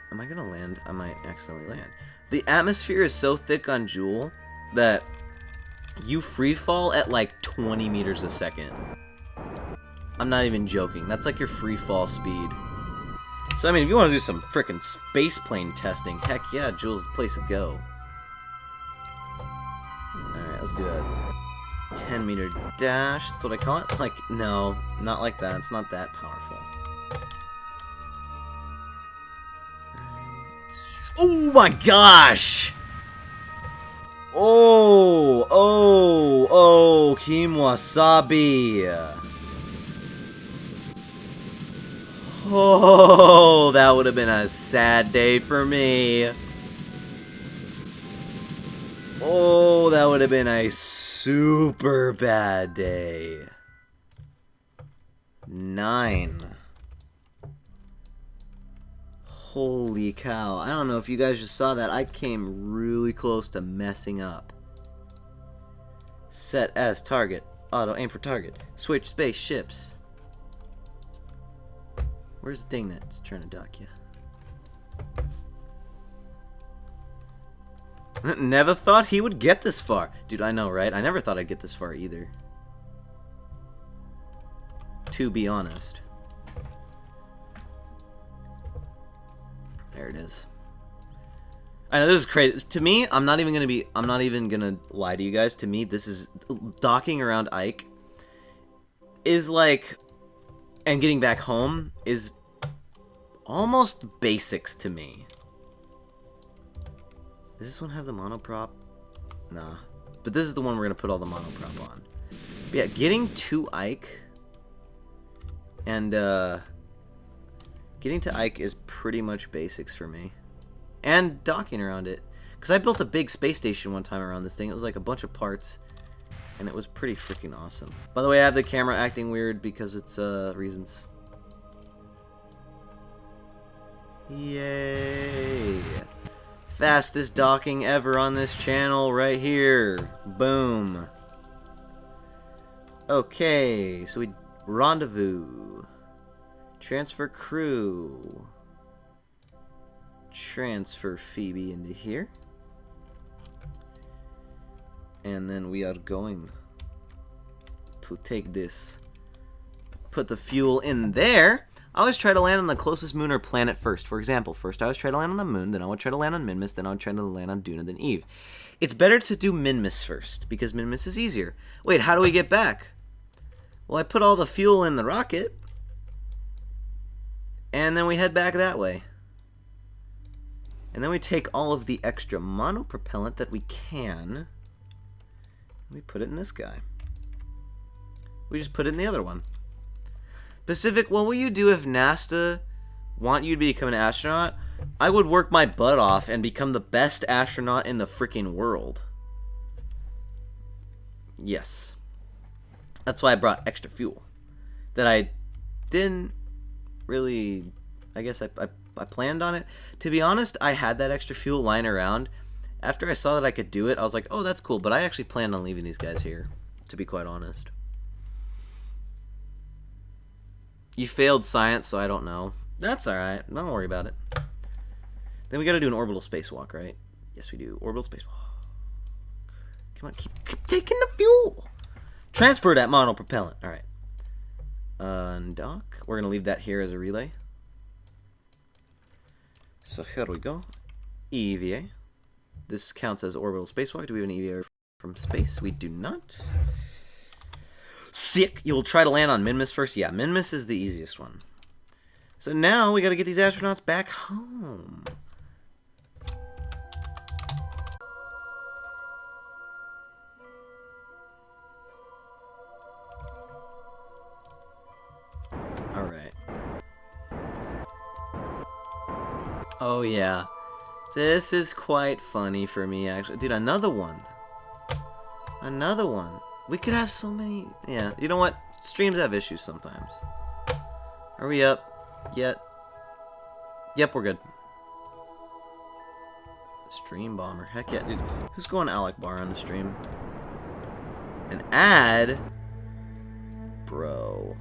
S1: Am I gonna land? I might accidentally land. The atmosphere is so thick on Jewel that you free fall at like 20 meters a second. I'm not even joking. That's like your free fall speed. So I mean, if you want to do some frickin' space plane testing, heck yeah, Jewel's the place to go. Alright, let's do a 10-meter dash. That's what I call it. Like, no, not like that. It's not that powerful. Oh my gosh! Oh, Kim Wasabi. Oh, that would have been a sad day for me. Oh, that would have been a super bad day. 9. Holy cow. I don't know if you guys just saw that. I came really close to messing up. Set as target. Auto, aim for target. Switch spaceships. Where's the thing that's trying to dock you? Never thought he would get this far. Dude, I know, right? I never thought I'd get this far either. To be honest. There it is. I know this is crazy. To me, I'm not even gonna lie to you guys. To me, this is docking around Ike is like, and getting back home is almost basics to me. Does this one have the monoprop? Nah. But this is the one we're gonna put all the monoprop on. But yeah, getting to Ike and getting to Ike is pretty much basics for me. And docking around it. Because I built a big space station one time around this thing. It was like a bunch of parts. And it was pretty freaking awesome. By the way, I have the camera acting weird because it's reasons. Yay! Fastest docking ever on this channel right here. Boom. Okay, so we rendezvous. Transfer crew. Transfer Phoebe into here. And then we are going to take this. Put the fuel in there. I always try to land on the closest moon or planet first. For example, first I always try to land on the moon, then I would try to land on Minmus, then I would try to land on Duna, then Eve. It's better to do Minmus first, because Minmus is easier. Wait, how do we get back? Well, I put all the fuel in the rocket, and then we head back that way. And then we take all of the extra monopropellant that we can. We put it in this guy. We just put it in the other one. Pacific, what will you do if NASA want you to become an astronaut? I would work my butt off and become the best astronaut in the freaking world. Yes. That's why I brought extra fuel. That I didn't really... I guess I planned on it. To be honest, I had that extra fuel lying around. After I saw that I could do it, I was like, oh, that's cool. But I actually planned on leaving these guys here, to be quite honest. You failed science, so I don't know. That's alright. Don't worry about it. Then we gotta do an orbital spacewalk, right? Yes, we do. Orbital spacewalk. Come on, keep taking the fuel! Transfer that monopropellant. Alright. Undock. We're gonna leave that here as a relay. So here we go. EVA. This counts as orbital spacewalk. Do we have an EVA from space? We do not. Sick. You'll try to land on Minmus first? Yeah, Minmus is the easiest one. So now we gotta get these astronauts back home. Alright. Oh yeah. This is quite funny for me, actually. Dude, another one. Another one. We could have so many... Yeah, you know what? Streams have issues sometimes. Are we up yet? Yep, we're good. Stream bomber. Heck yeah, dude. Who's going Alec Bar on the stream? An ad? Bro.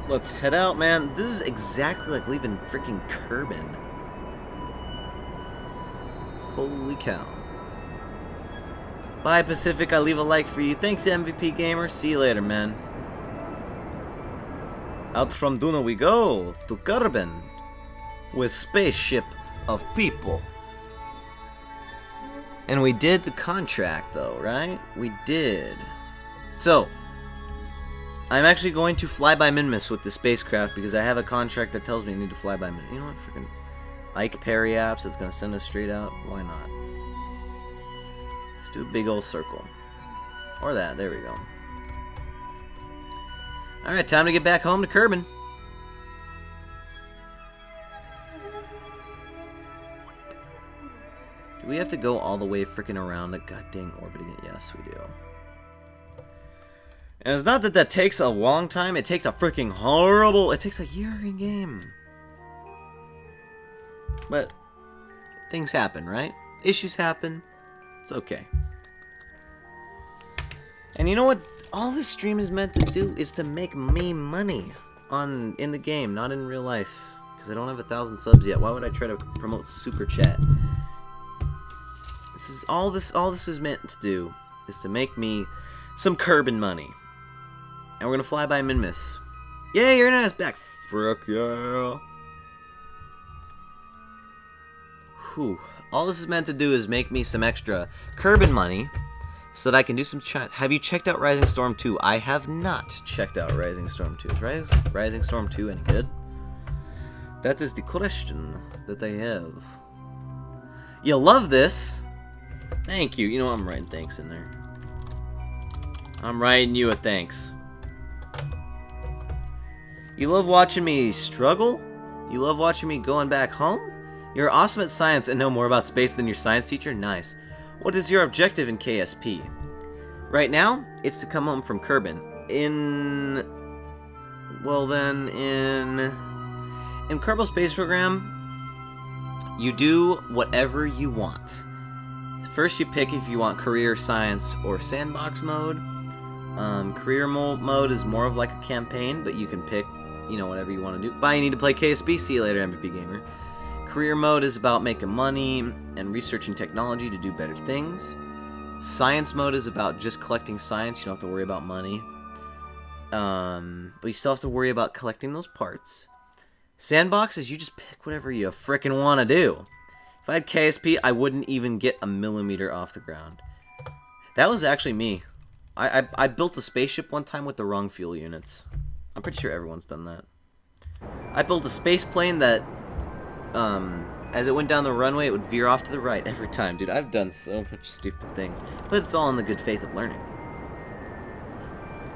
S1: Let's head out, man. This is exactly like leaving freaking Kerbin. Holy cow. Bye, Pacific. I leave a like for you. Thanks, MVP Gamer. See you later, man. Out from Duna we go to Kerbin with spaceship of people. And we did the contract, though, right? We did. So, I'm actually going to fly by Minmus with the spacecraft because I have a contract that tells me I need to fly by Minmus. You know what? Freaking Ike Perry apps. It's going to send us straight out. Why not? Let's do a big old circle. Or that. There we go. Alright, time to get back home to Kerbin. Do we have to go all the way freaking around the goddamn orbit again? Yes, we do. And it's not that that takes a long time. It takes a freaking horrible... It takes a year in game. But things happen, right? Issues happen. It's okay. And you know what? All this stream is meant to do is to make me money in the game, not in real life. Because I don't have 1,000 subs yet. Why would I try to promote Super Chat? This is all this is meant to do is to make me some Kerbin money. And we're gonna fly by Minmus. Yay, your internet's back. Frick yeah. Whew. All this is meant to do is make me some extra Kerbin money so that I can do some chat. Have you checked out Rising Storm 2? I have not checked out Rising Storm 2. Is Rising Storm 2 any good? That is the question that I have. You love this? Thank you. You know, I'm writing thanks in there. I'm writing you a thanks. You love watching me struggle? You love watching me going back home? You're awesome at science and know more about space than your science teacher? Nice. What is your objective in KSP? Right now, it's to come home from Kerbin. In Kerbal Space Program, you do whatever you want. First, you pick if you want career, science, or sandbox mode. Career mode is more of like a campaign, but you can pick, you know, whatever you want to do. But you need to play KSP. See you later, MVP Gamer. Career mode is about making money and researching technology to do better things. Science mode is about just collecting science. You don't have to worry about money. But you still have to worry about collecting those parts. Sandbox is you just pick whatever you frickin' want to do. If I had KSP, I wouldn't even get a millimeter off the ground. That was actually me. I built a spaceship one time with the wrong fuel units. I'm pretty sure everyone's done that. I built a space plane that, as it went down the runway, it would veer off to the right every time. Dude, I've done so much stupid things. But it's all in the good faith of learning.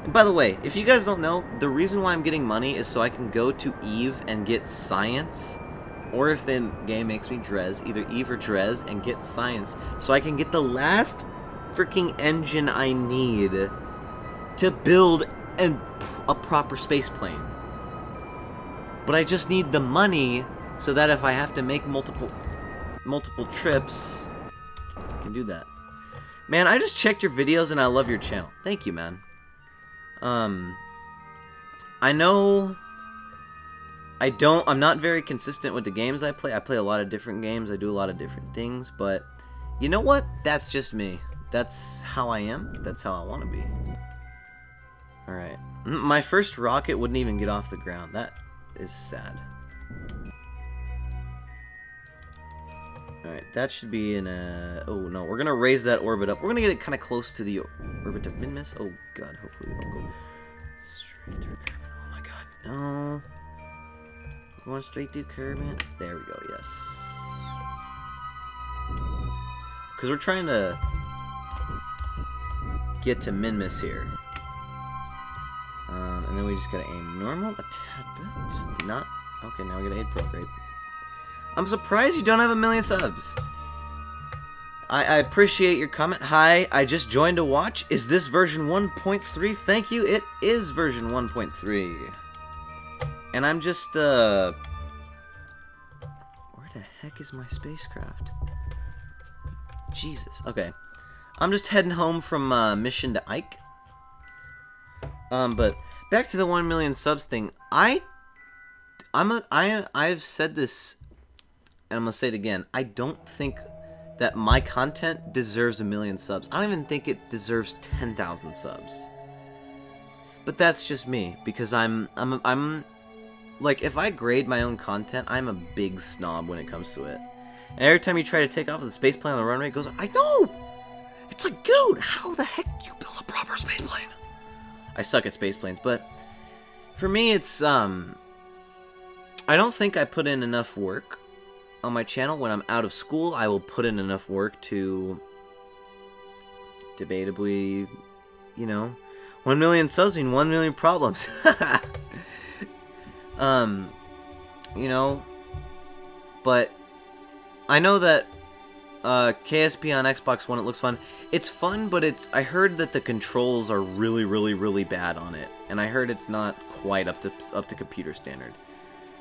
S1: And by the way, if you guys don't know, the reason why I'm getting money is so I can go to Eve and get science. Or if the game makes me Drez, either Eve or Drez, and get science. So I can get the last freaking engine I need to build a proper space plane. But I just need the money so that if I have to make multiple trips, I can do that. Man, I just checked your videos and I love your channel. Thank you, man. I know I'm not very consistent with the games I play. I play a lot of different games. I do a lot of different things, but you know what? That's just me. That's how I am. That's how I want to be. Alright. My first rocket wouldn't even get off the ground. That is sad. Alright, that should be in a... Oh, no. We're going to raise that orbit up. We're going to get it kind of close to the orbit of Minmus. Oh, God. Hopefully we don't go straight through Kerbin. Oh, my God. No. We're going straight through Kerbin. There we go. Yes. Because we're trying to get to Minmus here. And then we just gotta aim normal a tad bit. Not... Okay, now we gotta aid prograde. I'm surprised you don't have 1,000,000 subs. I appreciate your comment. Hi, I just joined to watch. Is this version 1.3? Thank you. It is version 1.3. And I'm just, Where the heck is my spacecraft? Jesus. Okay. I'm just heading home from mission to Ike. But back to the 1,000,000 subs thing. I've said this, and I'm gonna say it again. I don't think that my content deserves 1,000,000 subs. I don't even think it deserves 10,000 subs. But that's just me, because I'm like, if I grade my own content, I'm a big snob when it comes to it. And every time you try to take off with a space plane on the runway, it goes, I know! It's like, dude, how the heck do you build a proper space plane? I suck at space planes, but for me, it's, I don't think I put in enough work on my channel. When I'm out of school, I will put in enough work to debatably, you know, 1 million subs mean 1 million problems. You know, but I know that KSP on Xbox One, it looks fun. It's fun, but I heard that the controls are really, really, really bad on it, and I heard it's not quite up to computer standard.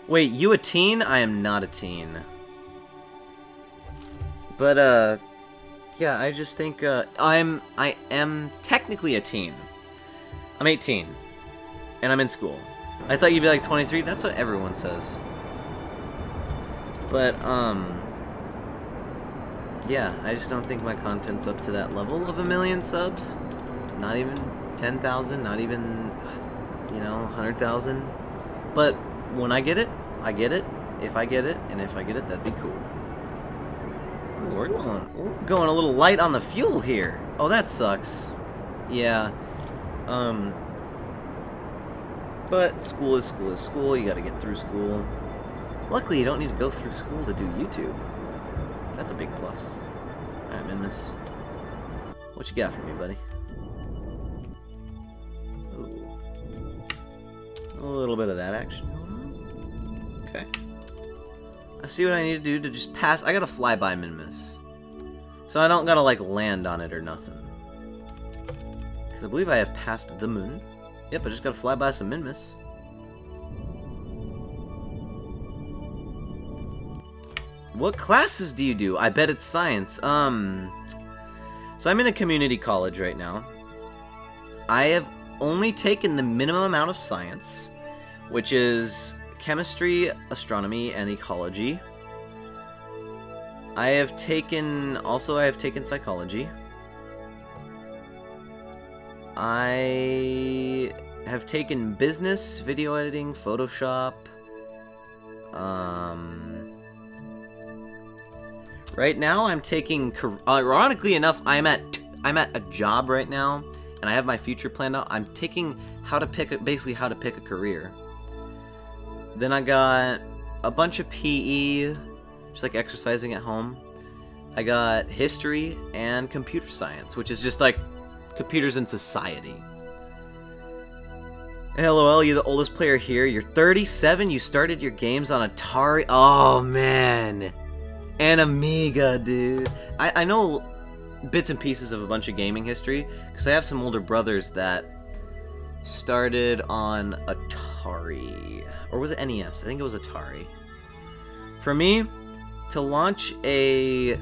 S1: Wait, you a teen? I am not a teen. But yeah, I just think I am technically a teen. I'm 18, and I'm in school. I thought you'd be like 23. That's what everyone says. But yeah, I just don't think my content's up to that level of 1 million subs. Not even 10,000. Not even, you know, 100,000. But when I get it, I get it. If I get it, and if I get it, that'd be cool. Ooh, we're going a little light on the fuel here. Oh, that sucks. Yeah. But school is school is school. You gotta get through school. Luckily, you don't need to go through school to do YouTube. That's a big plus. Alright, Minmus. What you got for me, buddy? Ooh. A little bit of that action going on. Okay. I see what I need to do to just pass. I gotta fly by Minmus. So I don't gotta, like, land on it or nothing. Because I believe I have passed the moon. Yep, I just gotta fly by some Minmus. What classes do you do? I bet it's science. So I'm in a community college right now. I have only taken the minimum amount of science, which is chemistry, astronomy, and ecology. I have taken psychology. I have taken business, video editing, Photoshop. Right now I'm taking, ironically enough, I'm at a job right now, and I have my future planned out. I'm taking basically how to pick a career. Then I got a bunch of PE, just like exercising at home. I got history and computer science, which is just like computers in society. LOL, you're the oldest player here. You're 37. You started your games on Atari. Oh man, and Amiga, dude. I know bits and pieces of a bunch of gaming history because I have some older brothers that started on Atari, or was it NES? I think it was Atari. For me, to launch a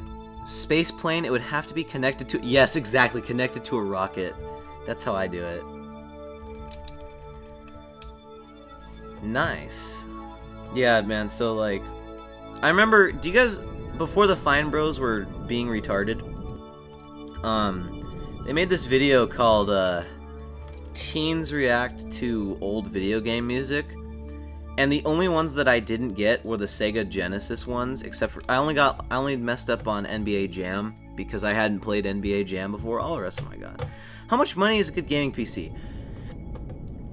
S1: space plane, it would have to be connected to, yes, exactly, connected to a rocket. That's how I do it. Nice. Yeah, man, so like, I remember, do you guys, before the Fine Bros were being retarded, they made this video called Teens React to Old Video Game Music, and the only ones that I didn't get were the Sega Genesis ones, except for, I only messed up on NBA Jam, because I hadn't played NBA Jam before. All the rest of them I got. How much money is a good gaming PC?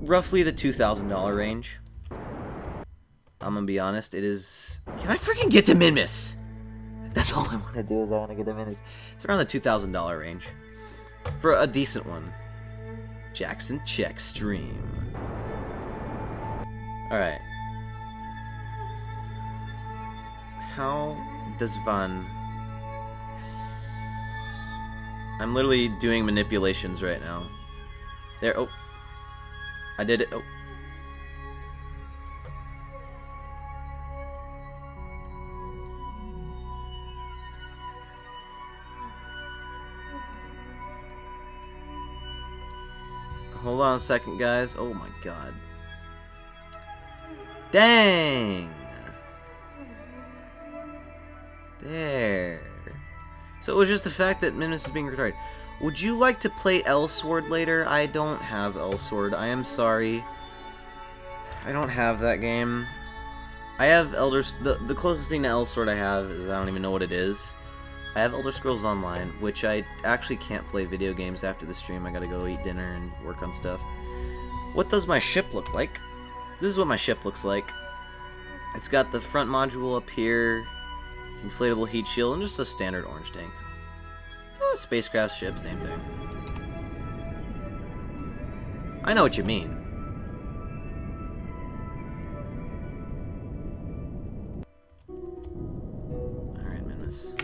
S1: Roughly the $2,000 range. I'm gonna be honest, it is... Can I freaking get to Minmus? That's all I want to do, is I want to get to Minmus. It's around the $2,000 range. For a decent one. Jackson Check Stream. Alright. How does Van... Yes. I'm literally doing manipulations right now. There, oh. I did it, oh. Hold on a second, guys. Oh my god. Dang! There. So it was just the fact that Minmus is being retarded. Would you like to play L-Sword later? I don't have L-Sword. I am sorry. I don't have that game. I have the closest thing to L-Sword I have is I don't even know what it is. I have Elder Scrolls Online, which I actually can't play video games after the stream. I gotta go eat dinner and work on stuff. What does my ship look like? This is what my ship looks like. It's got the front module up here, inflatable heat shield, and just a standard orange tank. Spacecraft ship, same thing. I know what you mean. Alright, Minmus.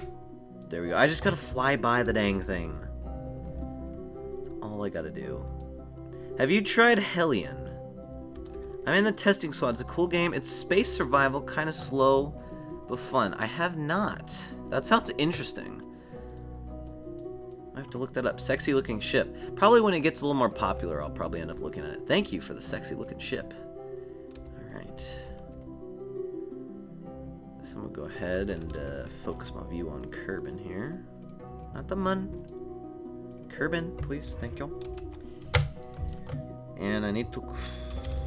S1: There we go. I just gotta fly by the dang thing. That's all I gotta do. Have you tried Hellion? I'm in the testing squad. It's a cool game. It's space survival, kind of slow, but fun. I have not. That sounds interesting. I have to look that up. Sexy looking ship. Probably when it gets a little more popular, I'll probably end up looking at it. Thank you for the sexy looking ship. Alright. So I'm going to go ahead and focus my view on Kerbin here. Not the Mun. Kerbin, please. Thank you. And I need to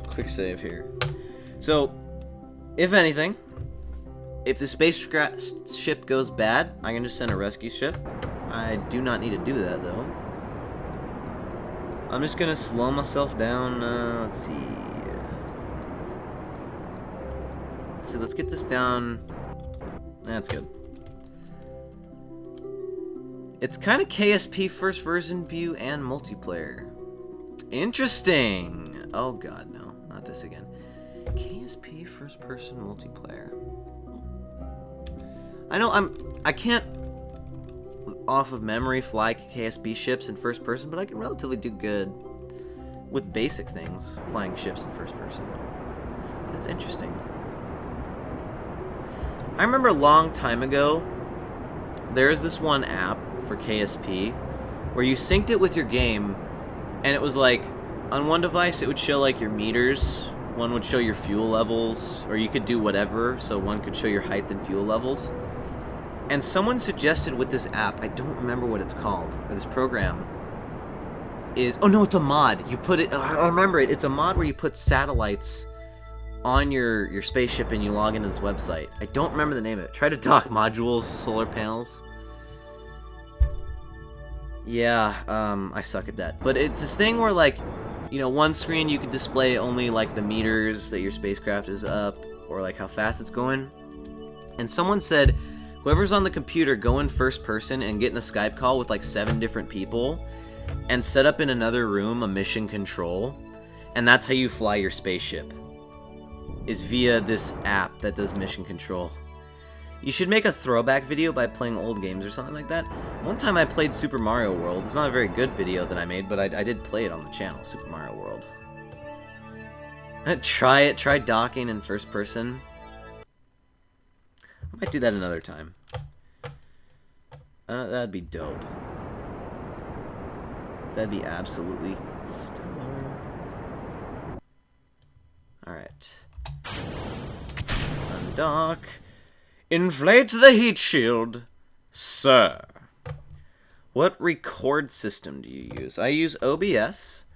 S1: quick save here. So, if anything, if the spaceship goes bad, I can just send a rescue ship. I do not need to do that, though. I'm just going to slow myself down. Let's see. So let's get this down. That's good. It's kind of KSP first version view and multiplayer. Interesting. Oh god, no. Not this again. KSP first person multiplayer. I know I can't off of memory fly KSP ships in first person, but I can relatively do good with basic things, flying ships in first person. That's interesting. I remember a long time ago, there's this one app for KSP where you synced it with your game, and it was like, on one device it would show like your meters, one would show your fuel levels, or you could do whatever, so one could show your height and fuel levels. And someone suggested with this app, I don't remember what it's called, or this program, is, oh no, it's a mod. You put it, I remember it, it's a mod where you put satellites on your spaceship and you log into this website. I don't remember the name of it. Try to dock modules, solar panels. Yeah, I suck at that. But it's this thing where, like, you know, one screen you could display only, like, the meters that your spacecraft is up, or, like, how fast it's going. And someone said, whoever's on the computer, go in first person and get in a Skype call with, like, 7 different people, and set up in another room a mission control, and that's how you fly your spaceship, is via this app that does mission control. You should make a throwback video by playing old games or something like that. One time I played Super Mario World. It's not a very good video that I made, but I did play it on the channel, Super Mario World. Try it. Try docking in first person. I might do that another time. That'd be dope. That'd be absolutely stellar. Alright. Undock. Inflate the heat shield, sir. What record system do you use? I use OBS.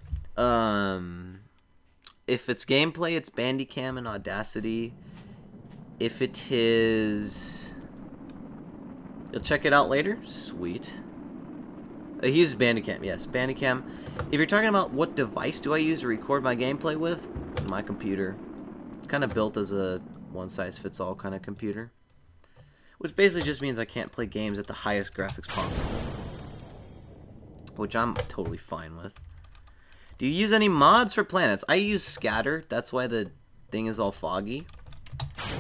S1: If it's gameplay, it's Bandicam and Audacity. If it is... You'll check it out later? Sweet. He uses Bandicam, yes, Bandicam. If you're talking about what device do I use to record my gameplay with, my computer. It's kind of built as a one-size-fits-all kind of computer. Which basically just means I can't play games at the highest graphics possible. Which I'm totally fine with. Do you use any mods for planets? I use Scatter. That's why the thing is all foggy.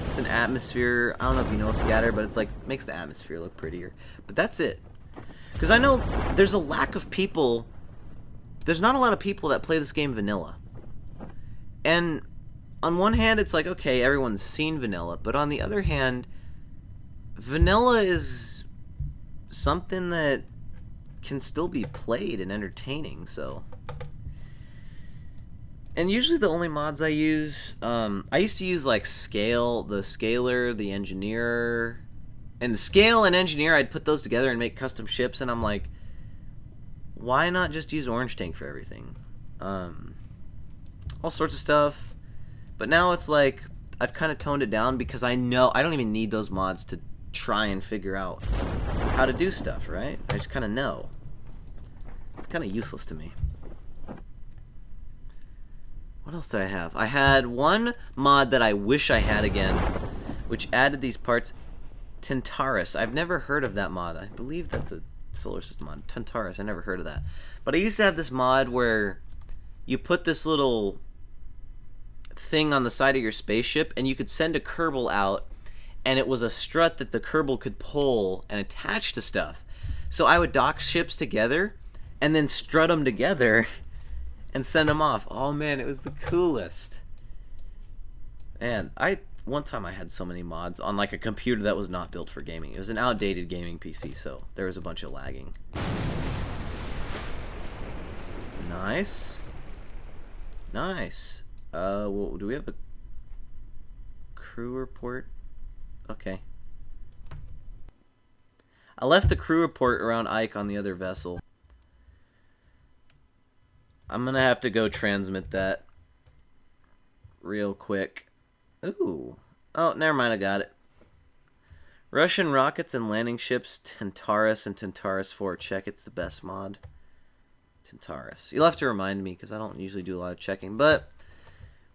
S1: It's an atmosphere. I don't know if you know Scatter, but it's like, makes the atmosphere look prettier. But that's it. Because I know there's a lack of people. There's not a lot of people that play this game vanilla. And on one hand, it's like, okay, everyone's seen vanilla. But on the other hand, vanilla is something that can still be played and entertaining, so. And usually the only mods I use, I used to use like Scale, the Scaler, the Engineer, and the Scale and Engineer, I'd put those together and make custom ships, and I'm like, why not just use Orange Tank for everything? All sorts of stuff, but now it's like, I've kind of toned it down because I know, I don't even need those mods to try and figure out how to do stuff, right? I just kind of know. It's kind of useless to me. What else did I have? I had one mod that I wish I had again, which added these parts. Tentaris. I've never heard of that mod. I believe that's a solar system mod. Tentaris. I never heard of that. But I used to have this mod where you put this little thing on the side of your spaceship, and you could send a Kerbal out, and it was a strut that the Kerbal could pull and attach to stuff. So I would dock ships together and then strut them together and send them off. Oh man, it was the coolest. And one time I had so many mods on like a computer that was not built for gaming. It was an outdated gaming PC, so there was a bunch of lagging. Nice. Nice. Well, do we have a crew report? Okay. I left the crew report around Ike on the other vessel. I'm gonna have to go transmit that real quick. Ooh. Oh, never mind, I got it. Russian rockets and landing ships, Tantarus and Tantarus 4. Check, it's the best mod. Tantarus. You'll have to remind me, because I don't usually do a lot of checking. But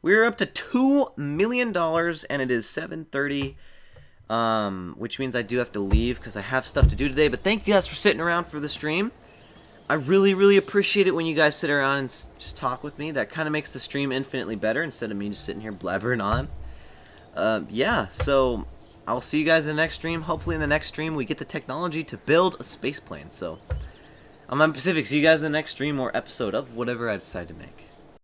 S1: we're up to $2 million, and it is 7:30. Which means I do have to leave, because I have stuff to do today. But thank you guys for sitting around for the stream. I really, really appreciate it when you guys sit around and just talk with me. That kind of makes the stream infinitely better, instead of me just sitting here blabbering on. Yeah, so I'll see you guys in the next stream. Hopefully in the next stream we get the technology to build a space plane. So I'm on Pacific. See you guys in the next stream or episode of whatever I decide to make.